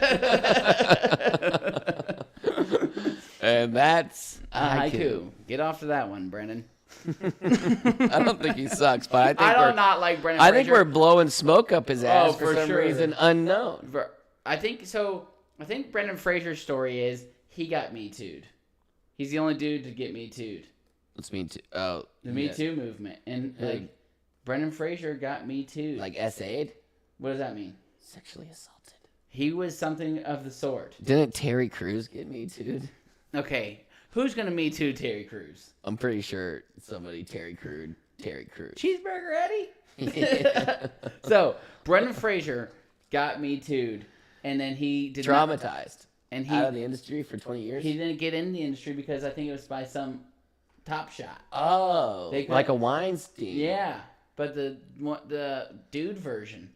And that's a haiku. Get off to that one, Brendan. I don't think he sucks, but I think I we're, don't not like Brendan I Fraser. think we're blowing smoke up his ass for for some sure. reason unknown. I think so. I think Brendan Fraser's story is he got Me Too'd. He's the only dude to get Me Too'd. What's Me Too? Oh, The Me Too movement. And like Brendan Fraser got Me Too'd. like SA'd? What does that mean? Sexually assaulted. He was something of the sort. Didn't Terry Crews get Me Too'd? Okay, who's gonna Me Too Terry Crews? I'm pretty sure somebody Terry Crews. Cheeseburger Eddie. So Brendan Fraser got Me Too'd, and then he did not- Traumatized. and Out of the industry for 20 years? he didn't get in the industry because I think it was by some Top Shot. Oh, They got- like a Weinstein. Yeah, but the dude version,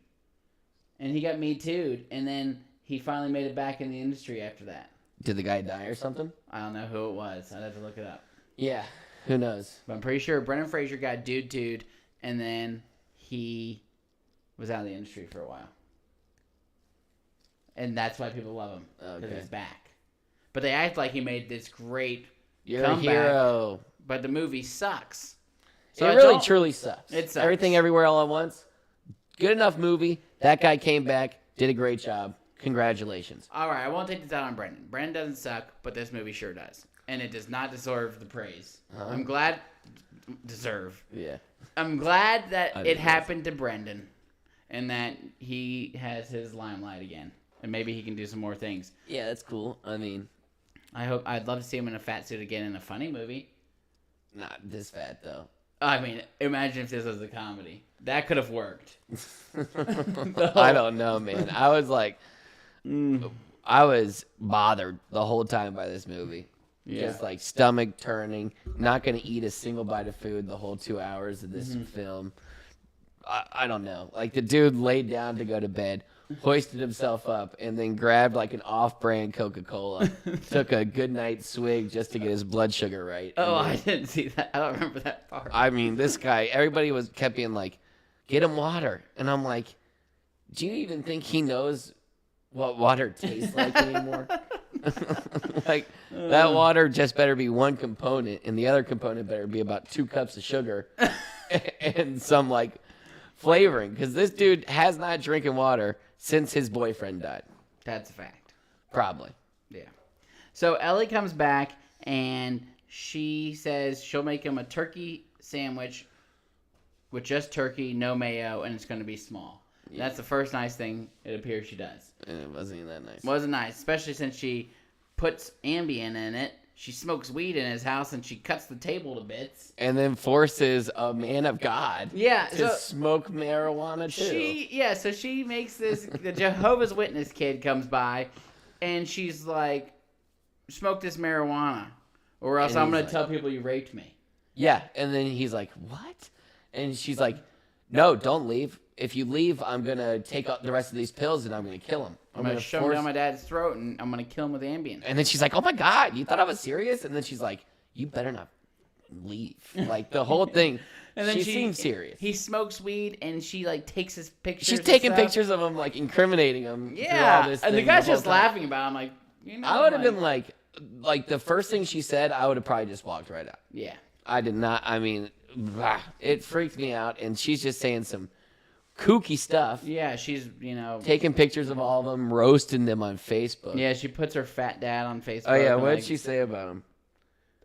and he got Me Too'd, and then he finally made it back in the industry after that. Did the guy die or something? I don't know who it was. I'd have to look it up. Yeah, who knows? But I'm pretty sure Brendan Fraser got dude, and then he was out of the industry for a while. And that's why people love him, because Okay. he's back. But they act like he made this great You're comeback, a hero. but the movie sucks. It I really don't- truly sucks. It sucks. Everything Everywhere All at Once. Good enough movie. That guy came back, did a great job. Congratulations. All right, I won't take this out on Brendan. Brendan doesn't suck, but this movie sure does. And it does not deserve the praise. I'm glad... Deserve. Yeah. I'm glad that I it deserve. happened to Brendan, and that he has his limelight again. And maybe he can do some more things. Yeah, that's cool. I mean, I'd love to see him in a fat suit again in a funny movie. not this fat though. I mean, imagine if this was a comedy. That could have worked. I don't know, man. I was like, I was bothered the whole time by this movie. Yeah. Just like stomach turning, not going to eat a single bite of food the whole 2 hours of this film. I don't know. Like the dude laid down to go to bed, hoisted himself up, and then grabbed like an off-brand Coca-Cola, took a good night swig just to get his blood sugar right. Oh, And I then- didn't see that. I don't remember that part. I mean, this guy, everybody kept being like, get him water. And I'm like, do you even think he knows what water tastes like anymore? Like, that water just better be one component, and the other component better be about 2 cups of sugar and some, like, flavoring. Because this dude has not drinking water since his boyfriend died. That's a fact. Probably. Yeah. So Ellie comes back and she says she'll make him a turkey sandwich with just turkey, no mayo, and it's going to be small. Yeah. That's the first nice thing it appears she does. And it wasn't even that nice. Wasn't nice, especially since she puts Ambien in it. She smokes weed in his house and she cuts the table to bits. And then forces a man of God Yeah, to so smoke marijuana, too. so she makes this, the Jehovah's Witness kid comes by and she's like, smoke this marijuana or else And I'm he's going to like- tell people you raped me. Yeah, and then he's like, what? And she's like, no, don't leave. If you leave, I'm going to take out the rest of these pills and I'm going to kill him. I'm going to shove him down my dad's throat and I'm going to kill him with Ambien. And then she's like, oh my God, you thought I was serious? And then she's like, you better not leave. Like the whole thing, And then she seems serious. He smokes weed and she like takes his pictures. She's and taking stuff. pictures of him, like incriminating him. through all Yeah, this and the thing guy's whole just time. laughing about it. I'm like, you know, I would have been like the first thing she said, I would have probably just walked right out. yeah. I did not. I mean, it freaked me out. And she's just saying some kooky stuff, Yeah, she's, taking pictures of all of them, roasting them on Facebook. yeah, she puts her fat dad on Facebook. Oh yeah, and, what like, did she say about him?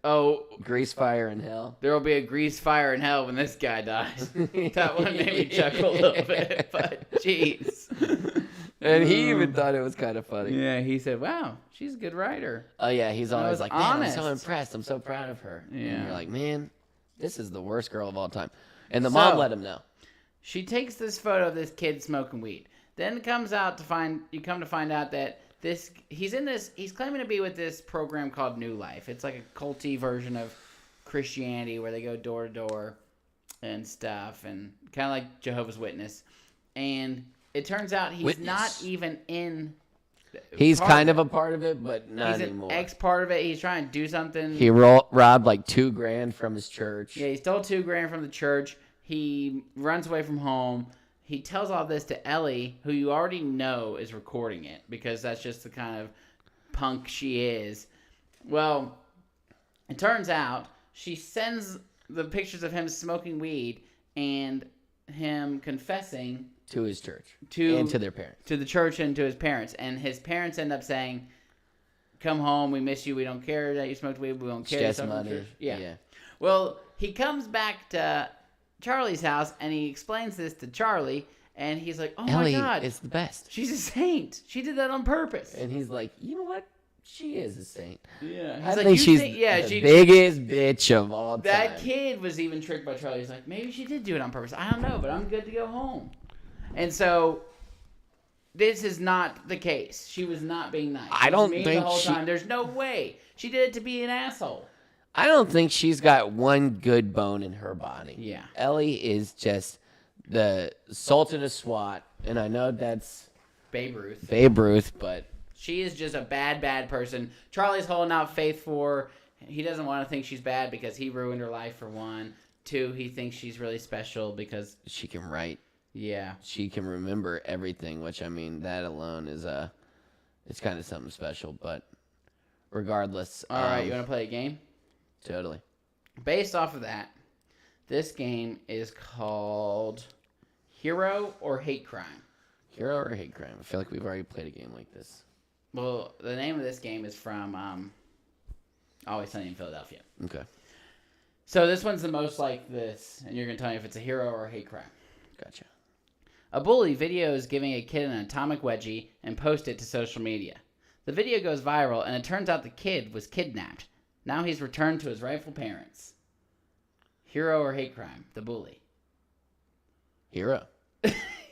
Oh, Grease fire in hell. there will be a grease fire in hell when this guy dies. That one made me chuckle a little bit, but jeez. And he even thought it was kind of funny. Yeah, he said, wow, she's a good writer. Oh yeah, he's always was like, man, I'm so honest. impressed. I'm so proud of her. Yeah. And you're like, man, this is the worst girl of all time. And the So- mom let him know. She takes this photo of this kid smoking weed. Then it comes out you come to find out that he's claiming to be with this program called New Life. It's like a culty version of Christianity where they go door to door and stuff, and kind of like Jehovah's Witness. And it turns out he's Witness. not even in. He's part kind of of a part of it, but not He's anymore. an ex part of it. He's trying to do something. He robbed like $2,000 from his church. Yeah, he stole $2,000 from the church. He runs away from home. He tells all this to Ellie, who you already know is recording it because that's just the kind of punk she is. Well, it turns out she sends the pictures of him smoking weed and him confessing To his church. to And to their parents. to the church and to his parents. And his parents end up saying, "Come home. We miss you. We don't care that you smoked weed. We don't It's care." just Something money. church." Yeah. Yeah. Well, he comes back to Charlie's house and he explains this to Charlie, and he's like, "Oh Ellie my God, is the best. she's a saint. She did that on purpose." And he's like, you know what? She is a saint. Yeah, I he's like, think "You she's think-" yeah, the biggest bitch of all time. That kid was even tricked by Charlie. He's like, maybe she did do it on purpose. I don't know, but I'm good to go home. And so, this is not the case. She was not being nice. I She was don't mean think the whole she- time. There's no way she did it to be an asshole. I don't think she's got one good bone in her body. Yeah. Ellie is just the Sultan of SWAT, and I know that's Babe Ruth. Babe Ruth, but She is just a bad person. Charlie's holding out faith for her. He doesn't want to think she's bad because he ruined her life, for one. Two, he thinks she's really special because, she can write. yeah. She can remember everything, which, I mean, that alone is it's kind of something special, but regardless. All right, you want to play a game? Totally. Based off of that, this game is called Hero or Hate Crime. Hero or hate crime? I feel like we've already played a game like this. Well, the name of this game is from Always Sunny in Philadelphia. Okay. So this one's the most like this, and you're going to tell me if it's a hero or a hate crime. Gotcha. A bully videos giving a kid an atomic wedgie and posts it to social media. The video goes viral, and it turns out the kid was kidnapped. Now he's returned to his rightful parents. Hero or hate crime? The bully. Hero.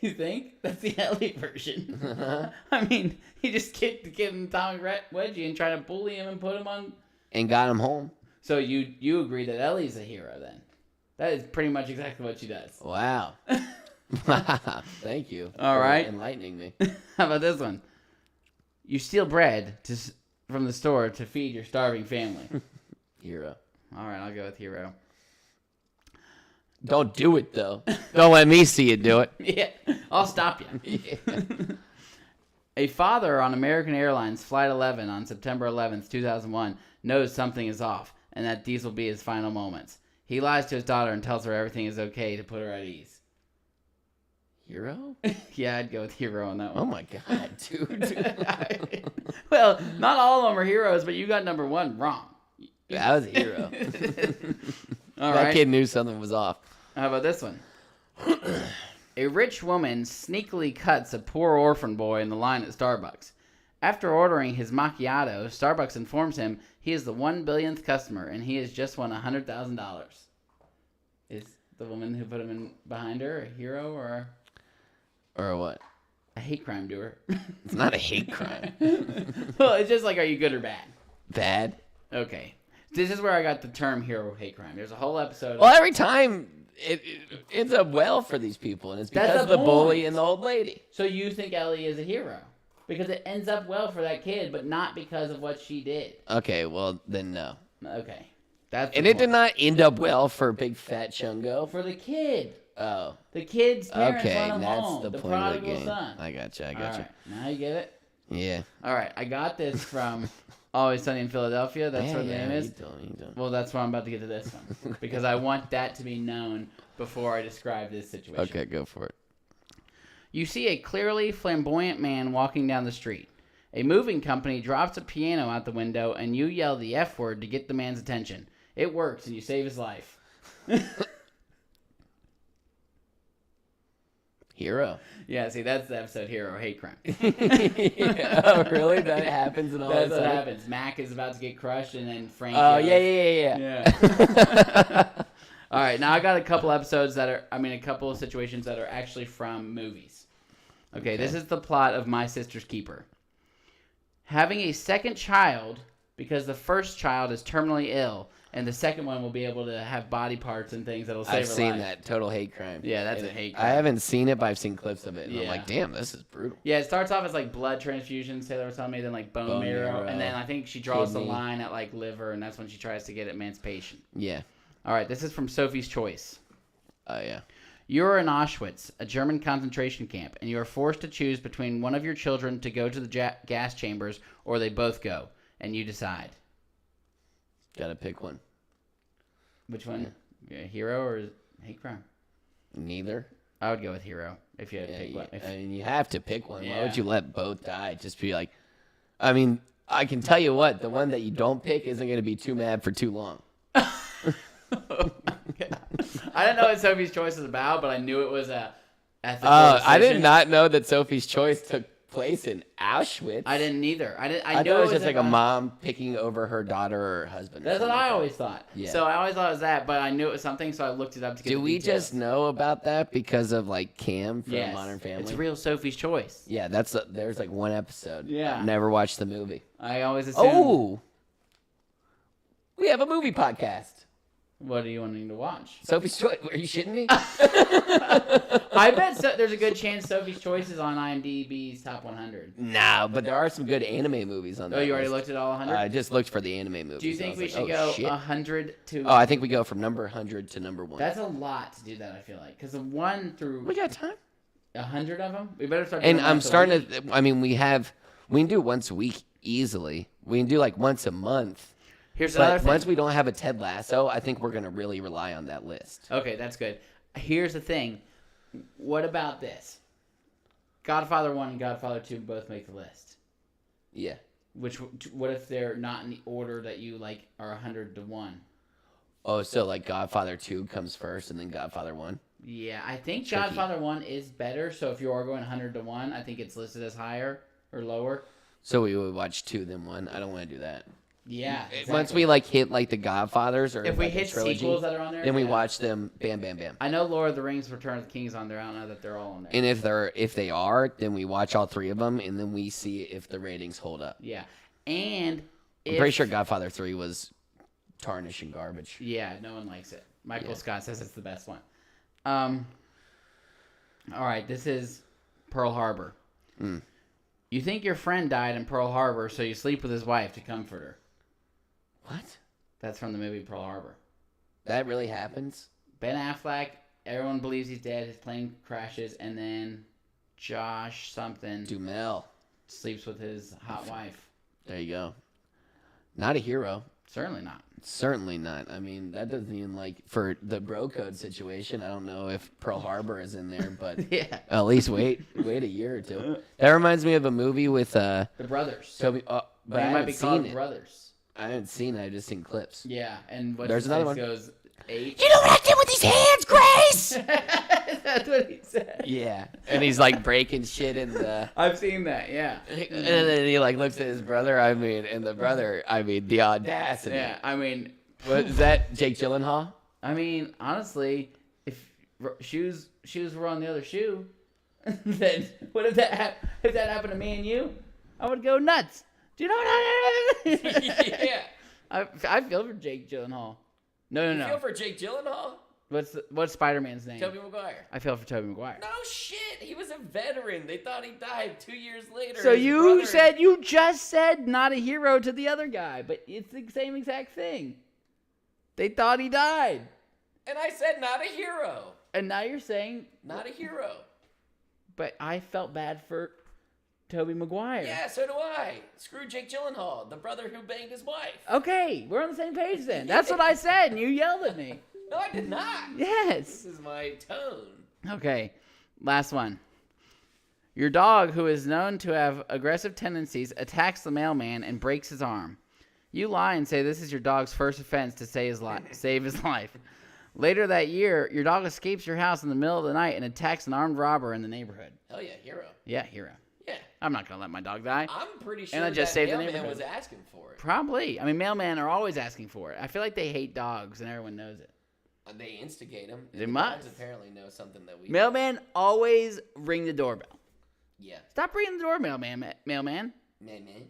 You think? That's the Ellie version. I mean, he just kicked the kid in the atomic wedgie and tried to bully him and put him on. And got him home. So you agree that Ellie's a hero then? That is pretty much exactly what she does. Wow. Thank you. All for right. enlightening me. How about this one? You steal bread from the store to feed your starving family. Hero. All right, I'll go with hero. Don't do it though. Don't let me see you do it. Yeah, I'll stop you. Yeah. A father on American Airlines Flight 11 on September 11th, 2001, knows something is off and that these will be his final moments. He lies to his daughter and tells her everything is okay to put her at ease. Hero? Yeah, I'd go with hero on that Oh one. my god, dude. Well, not all of them are heroes, but you got number one wrong. That was a hero. All That right. kid knew something was off. How about this one? A rich woman sneakily cuts a poor orphan boy in the line at Starbucks. After ordering his macchiato, Starbucks informs him he is the 1 billionth customer and he has just won $100,000. Is the woman who put him in behind her a hero or Or what? a hate crime doer? It's not a hate crime. Well, it's just like, are you good or bad? Bad. Okay. This is where I got the term hero hate crime. There's a whole episode. Well, every time it ends up well for these people, and it's That's because of the the bully point. and the old lady. So you think Ellie is a hero? Because it ends up well for that kid, but not because of what she did. Okay, well then no. Okay. That's And the it did point. not end up well for big fat Chungo. For the kid. Oh, The kid's parents okay, run him that's home. the The point of the prodigal game. son. I gotcha. All right. Now you get it? Yeah. All right. I got this from Always Sunny in Philadelphia. That's what the name is. You don't. Well, that's why I'm about to get to this one. Because I want that to be known before I describe this situation. Okay, go for it. You see a clearly flamboyant man walking down the street. A moving company drops a piano out the window and you yell the F word to get the man's attention. It works and you save his life. Hero. Yeah, see, that's the episode hero hate crime. Oh, really? That happens in all That's this what stuff? happens. Mac is about to get crushed and then Frank. Oh, goes- yeah. Yeah. All right, now I got a couple episodes a couple of situations that are actually from movies. Okay, this is the plot of My Sister's Keeper. Having a second child because the first child is terminally ill, and the second one will be able to have body parts and things that'll save I've her seen life. that. Total hate crime. Yeah, that's And a hate I crime. haven't seen it, but I've seen clips of it. And I'm Yeah. like, damn, this is brutal. Yeah, it starts off as like blood transfusions, Taylor was telling me, then like bone marrow, marrow, and then I think she draws the kidney. line at like liver, and that's when she tries to get emancipation. Yeah. All right, this is from Sophie's Choice. Oh, yeah. You are in Auschwitz, a German concentration camp, and you are forced to choose between one of your children to go to the gas chambers or they both go, and you decide. Gotta pick one. Which one? Yeah, hero or hate crime? Neither. I would go with hero if you had to Yeah, pick one. I mean, you have to pick one. Why Yeah. would you let both die? Just be like, I mean, I can tell you what, the one that you don't pick isn't going to be too mad for too long. I didn't know what Sophie's Choice was about, but I knew it was a ethical I did decision. not know that Sophie's Choice took place in Auschwitz. I didn't either. I I knew thought it was just like a about- mom picking over her daughter or her husband. or That's what something I like always thought. Yeah. So I always thought it was that, but I knew it was something, so I looked it up to that. get Do the we details. just know about that because of like Cam from Yes. Modern Family? It's real Sophie's Choice. Yeah, there's like one episode. Yeah. I've never watched the movie. I always assumed. Oh, we have a movie podcast. What are you wanting to watch? Sophie's Choice. Are you shitting me? I bet there's a good chance Sophie's Choice is on IMDb's top 100. No, but there are some good anime movies on Oh, that you already list. looked at all 100? I just looked for the anime movies. Do you and I think was we like, should oh, go shit. 100 to... Oh, I think we go from number 100 to number 1. That's a lot to do that, I feel like. Because the 1 through We got time. 100 of them? We better start And doing I'm once a starting week. to. I mean, we can do once a week easily. We can do like once a month. Here's another But thing. once we don't have a Ted Lasso, I think we're gonna really rely on that list. Okay, that's good. Here's the thing. What about this? Godfather 1 and Godfather 2 both make the list. Yeah. What if they're not in the order that you like are 100 to 1? Oh, so like Godfather 2 comes first, and then Godfather 1. Yeah, I think Tricky. Godfather 1 is better, so if you are going 100 to 1, I think it's listed as higher or lower. So we would watch 2 then 1. I don't want to do that. Yeah. Once we like hit like the Godfathers or If we like, a hit trilogy, sequels that are on there, then we yeah. watch them. Bam, bam, bam. I know Lord of the Rings, Return of the King's on there. I don't know that they're all on there. And if they are, then we watch all 3 of them, and then we see if the ratings hold up. Yeah. And I'm pretty sure Godfather 3 was tarnish and garbage. Yeah, no one likes it. Michael Scott says it's the best one. All right, this is Pearl Harbor. You think your friend died in Pearl Harbor, so you sleep with his wife to comfort her. What? That's from the movie Pearl Harbor. That really happens? Ben Affleck, everyone believes he's dead. His plane crashes, and then Josh something Dumel. sleeps with his hot wife. There you go. Not a hero. Certainly not. Certainly not. I mean, that doesn't even like for the bro code situation. I don't know if Pearl Harbor is in there, but Yeah. at least wait a year or two. That reminds me of a movie with The brothers. Toby. But They I might haven't be seen called it. brothers. I haven't seen it. I've just seen clips. Yeah, and what There's another one. goes 8. You know what I did with these hands, Grace? That's what he said. Yeah, and he's like breaking shit in the. I've seen that. Yeah. And then he like looks at his brother. I mean, and the brother. I mean, the audacity. Yeah. I mean, What is that? Jake Gyllenhaal? honestly, if shoes were on the other shoe, then what if that happened to me and you? I would go nuts. Do you know what I mean? Yeah. I feel for Jake Gyllenhaal. No. You feel for Jake Gyllenhaal? What's Spider-Man's name? Tobey Maguire. I feel for Tobey Maguire. No shit. He was a veteran. They thought he died 2 years later. So His you brother- just said not a hero to the other guy, but it's the same exact thing. They thought he died. And I said not a hero. And now you're saying, Not a hero. but I felt bad for Tobey Maguire. Yeah, so do I. Screw Jake Gyllenhaal, the brother who banged his wife. Okay, we're on the same page then. That's what I said, and you yelled at me. No, I did not. Yes. This is my tone. Okay, last one. Your dog, who is known to have aggressive tendencies, attacks the mailman and breaks his arm. You lie and say this is your dog's first offense to save his life. Later that year, your dog escapes your house in the middle of the night and attacks an armed robber in the neighborhood. Hell yeah, hero. Yeah, hero. Yeah. I'm not going to let my dog die. I'm pretty sure I just that saved the mailman neighborhood. was asking for it. Probably. I mean, mailmen are always asking for it. I feel like they hate dogs and everyone knows it. They instigate him. They the must. Dogs apparently know something that we Mailmen always ring the doorbell. Yeah. Stop ringing the doorbell, mailman. Man.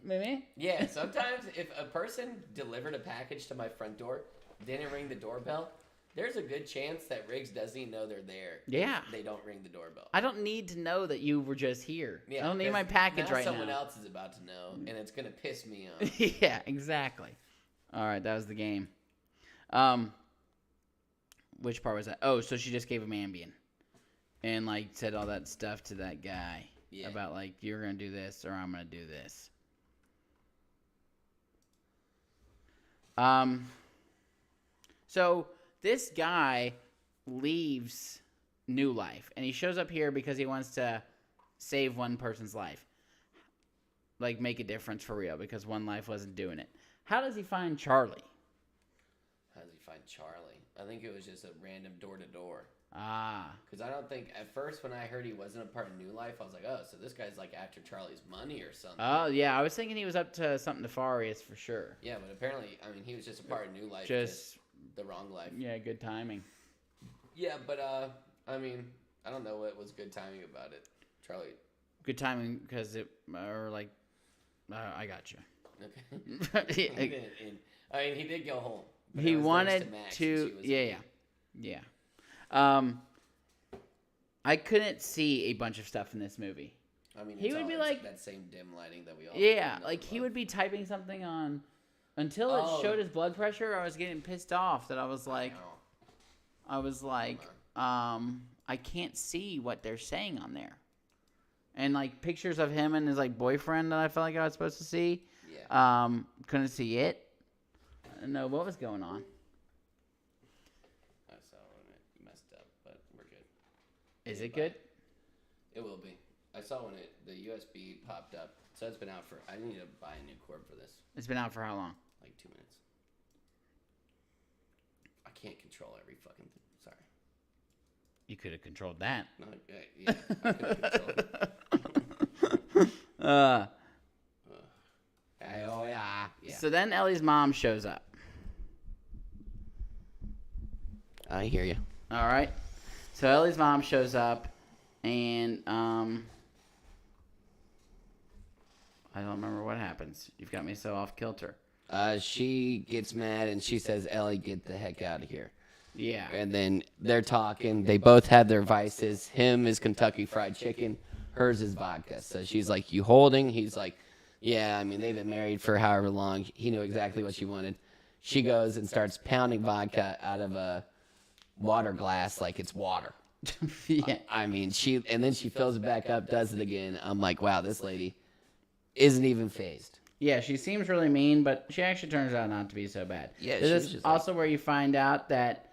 Mailman? Yeah, sometimes if a person delivered a package to my front door, didn't ring the doorbell, there's a good chance that Riggs doesn't even know they're there. Yeah. If they don't ring the doorbell. I don't need to know that you were just here. Yeah, I don't need 'cause my package now right someone now. else is about to know, and it's gonna piss me off. Yeah, exactly. All right, that was the game. Which part was that? Oh, so she just gave him Ambien, and like said all that stuff to that guy about like you're gonna do this or I'm gonna do this. So this guy leaves New Life, and he shows up here because he wants to save one person's life. Like, make a difference for real, because one life wasn't doing it. How does he find Charlie? How does he find Charlie? I think it was just a random door-to-door. Ah. Because I don't think, at first when I heard he wasn't a part of New Life, I was like, oh, so this guy's like after Charlie's money or something. Oh, yeah, I was thinking he was up to something nefarious for sure. Yeah, but apparently, I mean, he was just a part of New Life. Just the wrong life. Yeah, good timing. Yeah, but, I mean, I don't know what was good timing about it. Charlie. Good timing because it, or like, I got you. Okay. He didn't, I mean, he did go home. but He it was wanted thanks Max, 'cause to, she was yeah. I couldn't see a bunch of stuff in this movie. I mean, He it's would be always like- that same dim lighting that we all Yeah, know like and he love. would be typing something on, until it Oh. showed his blood pressure, I was getting pissed off that I was like, I can't see what they're saying on there. And like pictures of him and his like boyfriend that I felt like I was supposed to see. Yeah. Couldn't see it. I don't know what was going on. I saw when it messed up, but we're good. Is it good? It will be. I saw when the USB popped up. So it's been out for. I need to buy a new cord for this. It's been out for how long? Like 2 minutes. I can't control every fucking thing. Sorry. You could have controlled that. No, yeah. I could've controlled it. Oh yeah. Yeah. So then Ellie's mom shows up. I hear you. All right. So Ellie's mom shows up, and I don't remember what happens. You've got me so off kilter. She gets mad and she says, Ellie, get the heck out of here. Yeah. And then they're talking. They both have their vices. Him is Kentucky Fried Chicken. Hers is vodka. So she's like, you holding? He's like, yeah, I mean, they've been married for however long. He knew exactly what she wanted. She goes and starts pounding vodka out of a water glass like it's water. Yeah. I mean, and then she fills it back up, does it again. I'm like, wow, this lady isn't even phased. Yeah, she seems really mean, but she actually turns out not to be so bad. Yeah, this she was is just also where you find out that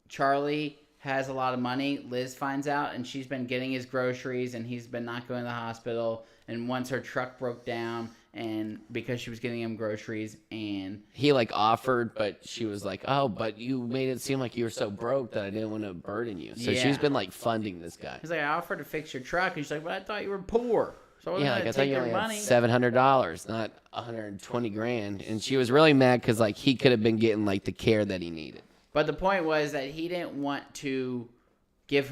Charlie has a lot of money. Liz finds out, and she's been getting his groceries, and he's been not going to the hospital. And once her truck broke down, and because she was getting him groceries, and He like offered, but she was like, oh, but you made it seem like you were so broke that I didn't want to burden you. So Yeah. she's been like funding this guy. he's like, I offered to fix your truck, and she's like, but I thought you were poor, so I wasn't Yeah, like going I to thought take you your only money. had $700, not 120 grand. And she was really mad because like he could have been getting like the care that he needed. But the point was that he didn't want to get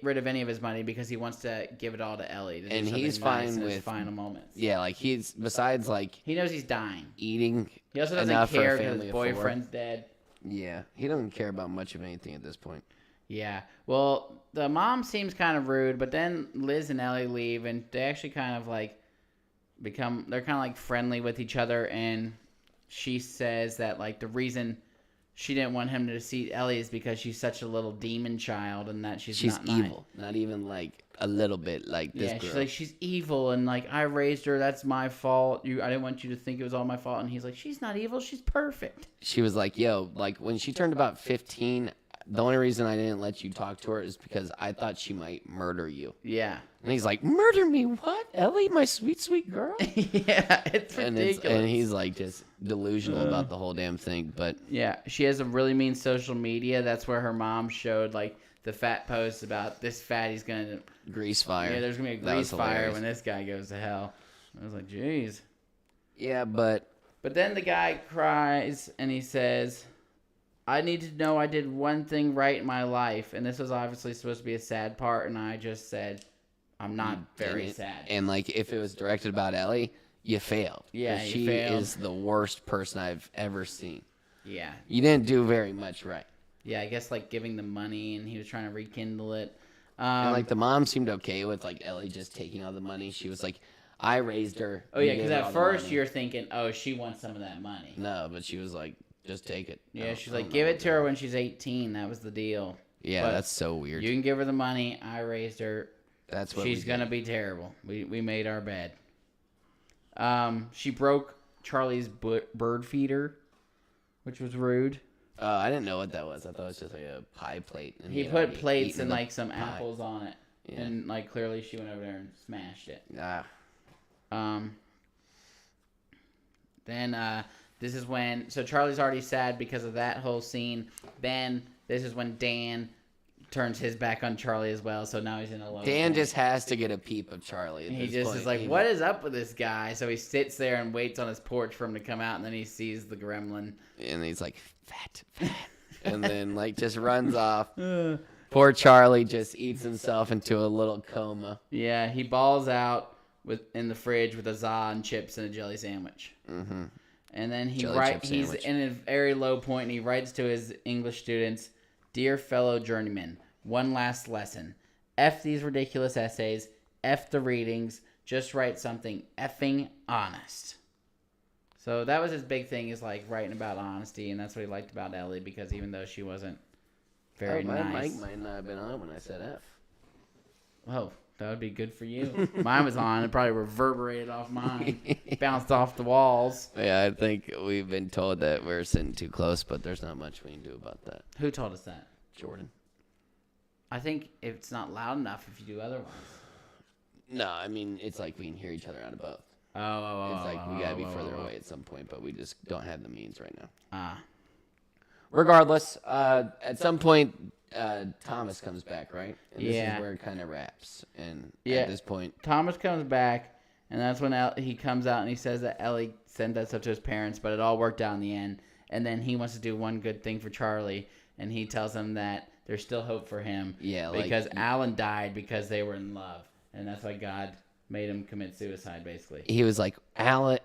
rid of any of his money because he wants to give it all to Ellie. To do And something he's nice fine in his with- final moments. Yeah, like he's besides like He knows he's dying. eating He also doesn't enough care for a because family his of 4. boyfriend's dead. Yeah, he doesn't care about much of anything at this point. Yeah. Well, the mom seems kind of rude, but then Liz and Ellie leave, and they actually kind of like they're kind of like friendly with each other, and she says that like the reason she didn't want him to see Ellie is because she's such a little demon child, and that she's She's not nice. evil, not even like a little bit like this Yeah, girl. she's like, she's evil, and like I raised her. That's my fault. I didn't want you to think it was all my fault. And he's like, she's not evil. She's perfect. She was like, yo, like when she turned about 15, the only reason I didn't let you talk to her is because I thought she might murder you. Yeah, And he's like, murder me? What? Ellie, my sweet, sweet girl? yeah, it's ridiculous. And he's like just delusional about the whole damn thing. But Yeah, she has a really mean social media. That's where her mom showed like the fat posts about this fatty's gonna. grease fire. Yeah, there's gonna be a That was grease fire hilarious. when this guy goes to hell. I was like, jeez. Yeah, but But then the guy cries and he says, I need to know I did one thing right in my life. And this was obviously supposed to be a sad part. And I just said, I'm not very and sad. And like if it was directed about Ellie, you failed. Yeah, 'Cause you she failed. is the worst person I've ever seen. Yeah. You didn't do very much right. Yeah, I guess like giving the money and he was trying to rekindle it. And like the mom seemed okay with like Ellie just taking all the money. She was like, I raised her. oh, you yeah, gave because her at all the first money." you're thinking, oh, she wants some of that money. No, but she was like, just take it. Yeah, I she's don't like, know give what it to her when she's 18. That was the deal. Yeah, But that's so weird. You can give her the money. I raised her. That's what She's we gonna did. be terrible. We made our bed. She broke Charlie's bird feeder, which was rude. I didn't know what that was. I thought it was just like a pie plate. And He had put already plates eaten and the like some pie. apples on it, Yeah. and like clearly she went over there and smashed it. Ah, Then this is when Charlie's already sad because of that whole scene. Then this is when Dan turns his back on Charlie as well. So now he's in a low. Dan point. just has to get a peep of Charlie. At He this just point. is like, He- what is up with this guy? So he sits there and waits on his porch for him to come out, and then he sees the gremlin. And he's like, fat, fat. And then like just runs off. Poor Charlie just eats himself into a little coma. Yeah, he balls out in the fridge with a za and chips and a jelly sandwich. Mm-hmm. And then Jelly chip he's sandwich. in a very low point, and he writes to his English students, "Dear fellow journeymen, one last lesson. F these ridiculous essays. F the readings. Just write something effing honest." So that was his big thing, is like writing about honesty, and that's what he liked about Ellie, because even though she wasn't very My nice. mic might not have been on when I said F. Oh, that would be good for you. Mine was on. It probably reverberated off mine. Bounced off the walls. Yeah, I think we've been told that we're sitting too close, but there's not much we can do about that. Who told us that? Jordan. I think it's not loud enough if you do otherwise. No, I mean, it's like we can hear each other out of both. Oh. It's like we gotta be further away at some point, but we just don't have the means right now. Ah. Regardless, at some point, Thomas comes back, right? And this Yeah. is where it kind of wraps. And Yeah. at this point, Thomas comes back, And that's when he comes out and he says that Ellie sent that stuff to his parents, but it all worked out in the end. And then he wants to do one good thing for Charlie, and he tells him that there's still hope for him. Yeah, because Alan died because they were in love, and that's why God made him commit suicide, basically. He was like, Alan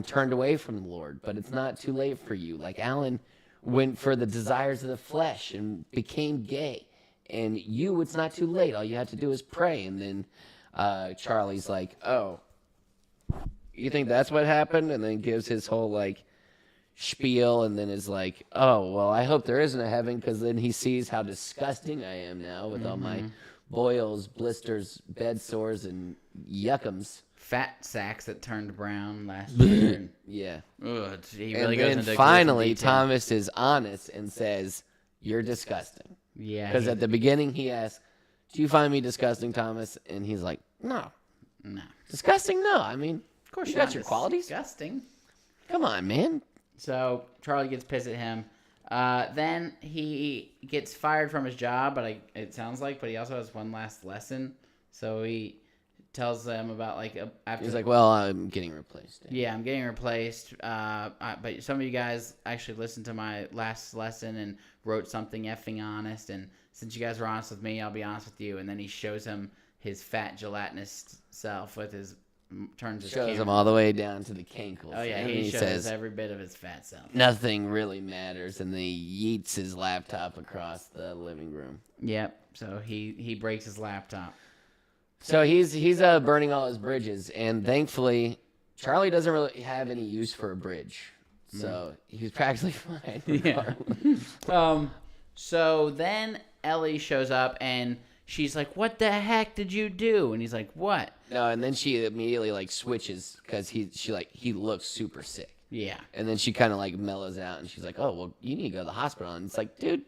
turned away from the Lord, but it's not too late for you. Like, Alan went for the desires of the flesh and became gay. And it's not too late. All you have to do is pray. And then Charlie's like, oh, you think that's what happened? And then gives his whole, like, spiel, and then is like, oh, well, I hope there isn't a heaven, because then he sees how disgusting I am now with all my boils, blisters, bed sores, and yuckums. Fat sacks that turned brown last year. Yeah. Ugh, he really And goes then into finally, gruesome detail. Thomas is honest and says, you're disgusting. Yeah. Because at the beginning, he asks, do you find me disgusting, Thomas? And he's like, no. No. Disgusting? No. I mean, Of course you you're got not your qualities. disgusting. Come on, man. So Charlie gets pissed at him. Then he gets fired from his job, but it sounds like, but he also has one last lesson. So he tells them about after He's like, well, I'm getting replaced. yeah, I'm getting replaced. But some of you guys actually listened to my last lesson and wrote something effing honest. And since you guys were honest with me, I'll be honest with you. And then he shows him his fat gelatinous self with his turns his Shows camera. him all the way down to the cankles. Oh yeah, and he shows says, every bit of his fat self. nothing really matters. And then he yeets his laptop across the living room. Yep. So he breaks his laptop. So he's burning all his bridges, and thankfully, Charlie doesn't really have any use for a bridge, so he's practically fine. Yeah. So then Ellie shows up and she's like, "What the heck did you do?" And he's like, "What?" No, and then she immediately switches because he looks super sick, Yeah. and then she kind of mellows out, and she's like, "Oh well, you need to go to the hospital." And it's like, dude,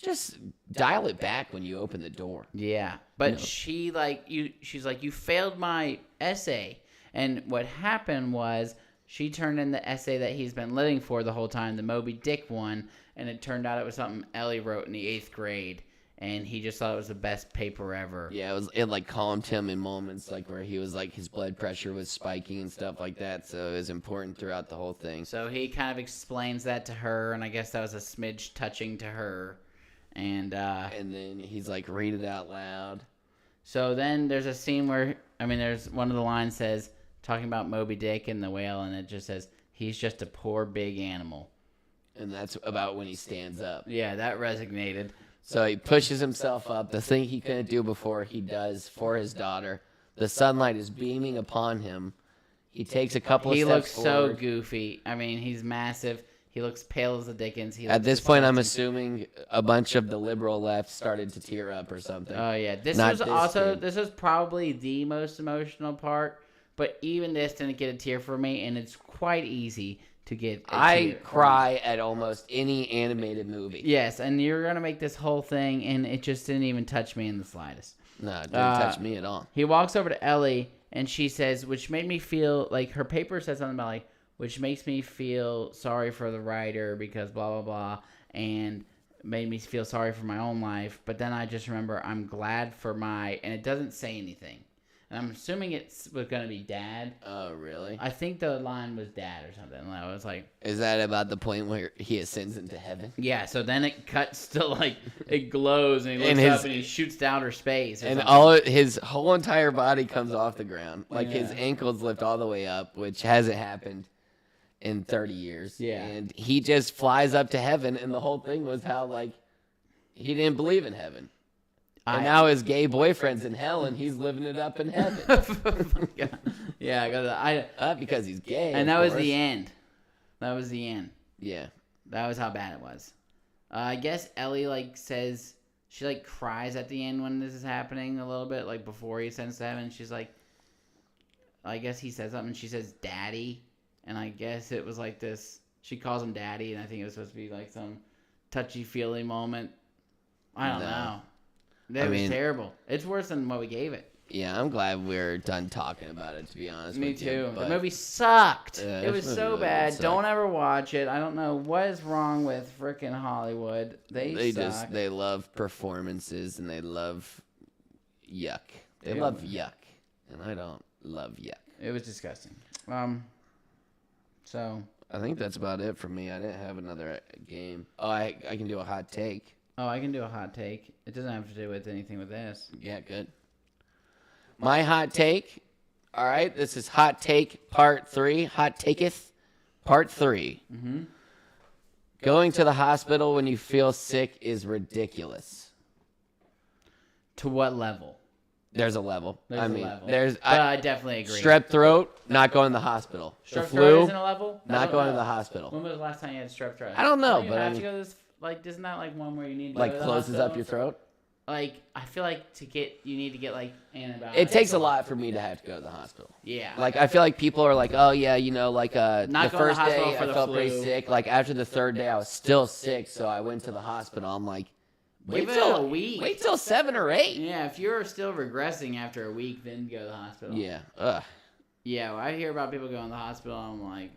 just dial it back when you open the door. Yeah. But No. she's like, "You failed my essay." And what happened was she turned in the essay that he's been living for the whole time, the Moby Dick one, and it turned out it was something Ellie wrote in the 8th grade. And he just thought it was the best paper ever. Yeah, it calmed him in moments where he was his blood pressure was spiking and stuff like that. So it was important throughout the whole thing. So he kind of explains that to her, and I guess that was a smidge touching to her. And then he's like, read it out loud. so then there's a scene where, there's one of the lines says, talking about Moby Dick and the whale, and it just says, he's just a poor big animal. And that's about when he stands up. Yeah, that resonated. So he pushes himself up. The thing he couldn't do before, he does for his daughter. The sunlight is beaming upon him. He takes a couple of He steps looks forward. so goofy. He's massive. He looks pale as the Dickens. At this point, I'm assuming a bunch of the liberal left started to tear up or something. Oh yeah, this Not was this also kid. this was probably the most emotional part. But even this didn't get a tear for me, and it's quite easy to get a I tear. cry at almost any animated movie. Yes, and you're gonna make this whole thing, and it just didn't even touch me in the slightest. No, it didn't touch me at all. He walks over to Ellie, and she says, which made me feel like her paper said something about which makes me feel sorry for the writer because blah blah blah, and made me feel sorry for my own life. But then I just remember I'm glad for and it doesn't say anything, and I'm assuming was gonna be Dad. Oh, really? I think the line was Dad or something. And I was like, Is that about the point where he ascends into heaven? yeah. So then it cuts to it glows, and he And looks his- up and he shoots to outer space. Or And something. his whole entire body comes off the ground. His Yeah. ankles lift all the way up, which hasn't happened in 30 years. Yeah. And he just flies up to heaven, and the whole thing was how, he didn't believe in heaven. And now his gay boyfriend's in hell, and he's living it up in heaven. yeah, Because he's gay. and of that was course. the end. That was the end. Yeah. That was how bad it was. I guess Ellie says she cries at the end when this is happening a little bit, before he ascends to heaven. She's like, I guess he says something. She says, "Daddy," and I guess it was this. She calls him Daddy, and I think it was supposed to be some touchy-feely moment. I don't No. know. That was mean- terrible. It's worse than what we gave it. Yeah, I'm glad we're done talking about it, to be honest Me with too. you. The but- movie sucked. Yeah, It this was movie so really bad. sucked. Don't ever watch it. I don't know what is wrong with frickin' Hollywood. They suck. they love performances, and they love yuck. They love yuck, and I don't love yuck. It was disgusting. So. I think that's about it for me. I didn't have another game. Oh, I can do a hot take. Oh, I can do a hot take. It doesn't have to do with anything with this. Yeah, good. My hot take. All right, this is hot take part 3. Hot taketh part 3. Mm-hmm. Going to the hospital when you feel sick is ridiculous. To what level? There's a level. There's I a mean, level. there's But I definitely agree. strep throat, not going to the hospital. The Strep flu, throat isn't a level? I not don't going know. to the hospital. When was the last time you had strep throat? I don't know, Don't you but I have mean- to go to this, like, isn't that like one where you need to go Like to the closes hospital? up your throat. Like, I feel like you need to get like antibiotics. It takes a lot for me to have to go to the hospital. Yeah. Like I feel like people are like, oh yeah, you know, like Not the going to the first hospital day for I the felt pretty flu. sick. Like after the 3rd day, I was still sick, so I went to the hospital. I'm like, Give it a week. Wait till 7 or 8. Yeah, if you're still regressing after a week, then go to the hospital. Yeah. Ugh. Yeah, when I hear about people going to the hospital, I'm like,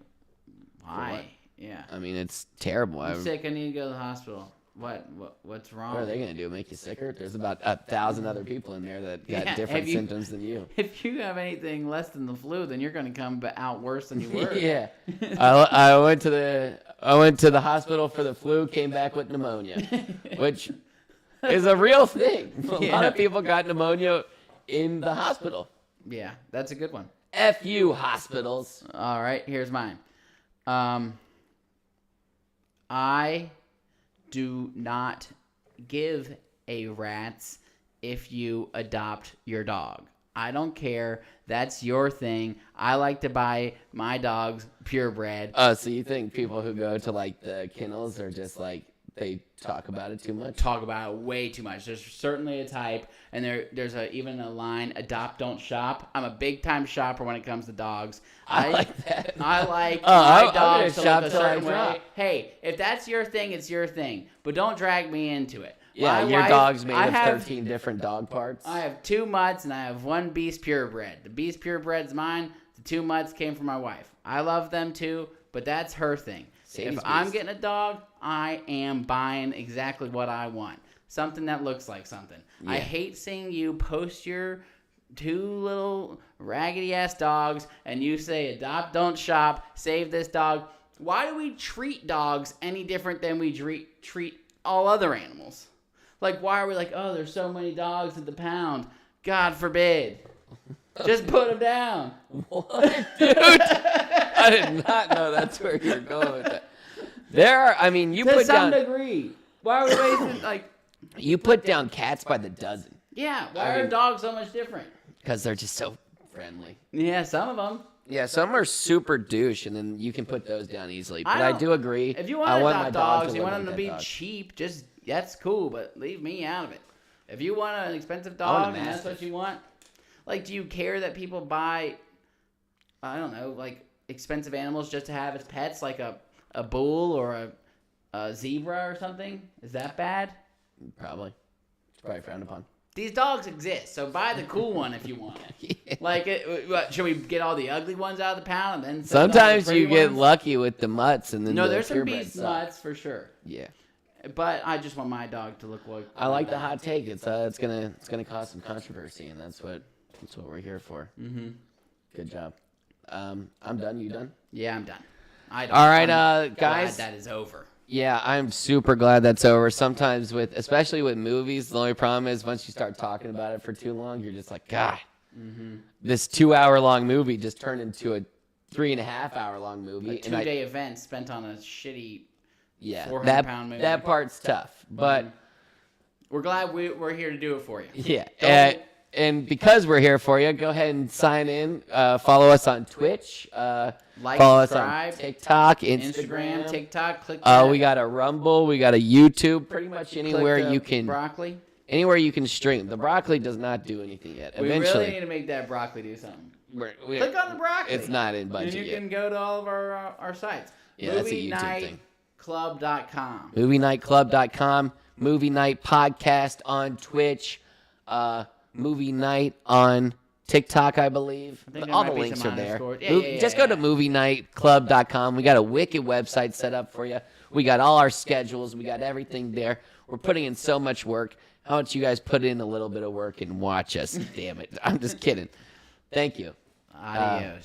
why? Yeah. I mean, it's terrible. I'm sick. I need to go to the hospital. What's wrong? What are they gonna do? Make you sicker? There's about 1,000 other people in there that got Yeah, different have you- symptoms than you. If you have anything less than the flu, then you're going to come out worse than you were. Yeah. I went to the hospital for the flu. Came back with pneumonia, which is a real thing. A lot Yeah. of people got pneumonia in the hospital. Yeah, that's a good one. F you, hospitals. All right, here's mine. I do not give a rat's if you adopt your dog. I don't care. That's your thing. I like to buy my dogs purebred. So you think people who go to like the kennels are just like they talk about it too much? Talk about it way too much. There's certainly a type, and there's even a line: adopt, don't shop. I'm a big time shopper when it comes to dogs. I like that. I like Oh, my I'm dogs to gonna look a shop till I certain way. drop. Hey, if that's your thing, it's your thing. But don't drag me into it. Yeah, My your wife- dog's made I of have- 13 different dog parts. I have 2 mutts and I have 1 beast purebred. The beast purebred's mine. The 2 mutts came from my wife. I love them too, but that's her thing. Sadie's If I'm beast. getting a dog, I am buying exactly what I want. Something that looks like something. I Yeah. hate seeing you post your 2 little raggedy ass dogs and you say adopt, don't shop, save this dog. Why do we treat dogs any different than we treat all other animals? Like, why are we like, oh, there's so many dogs at the pound? God forbid. Just put them down. What, dude? I did not know that's where you're going with that. There are, I mean, you To put some down degree. Why are we wasting, like, you put down cats by the dozen yeah, why I are mean- dogs so much different? because they're just so friendly. Yeah, some of them. Yeah, some are super douche, and then you can put those down easily. But I don't- do agree. If you want I to want adopt my dog dogs, you look want them like to that be dog. cheap, just, that's cool, but leave me out of it. If you want an expensive I want a dog and that's what Mastiff. you want, like, do you care that people buy, I don't know, like, expensive animals just to have as pets, like a bull or a zebra or something? Is that bad? Probably. It's probably frowned upon. These dogs exist, so buy the cool one if you want it. Yeah. Like, what, should we get all the ugly ones out of the pound and then sell all the Sometimes pretty you get ones? lucky with the mutts, and then No, the there's some purebred beast suck. mutts for sure. Yeah, But I just want my dog to look like. I like the hot take. It's gonna cause some controversy, and that's what we're here for. Mm-hmm. Good job. I'm done. You done? Yeah, I'm done. All right, I'm guys. glad that is over. Yeah, I'm super glad that's over. Sometimes especially with movies, the only problem is once you start talking about it for too long, you're just like, God, this 2-hour-long movie just turned into a 3.5-hour-long movie. A 2-day event spent on a shitty. Yeah, 400-pound movie. that part's tough, but We're glad we're here to do it for you. yeah. Don't- And because we're here for you, go ahead and sign in. Follow us on Twitch. Like, follow us subscribe, on TikTok, Instagram, TikTok. Click that. We got a Rumble. We got a YouTube. Pretty much Click anywhere the you can. broccoli. Anywhere you can stream. The broccoli does not do anything yet. We Eventually, really need to make that broccoli do something. we Click on the broccoli. It's not in And budget you yet. can go to all of our sites. Yeah, that's a YouTube thing. MovieNightClub.com. MovieNightClub.com. Movie Night Podcast on Twitch. Movie Night on TikTok, I believe. think there All might the be links some are there. underscores. Yeah, Just go to MovieNightClub.com. We got a wicked website set up for you. We got all our schedules. We got everything there. We're putting in so much work. How about you guys put in a little bit of work and watch us? Damn it. I'm just kidding. Thank you. Adios.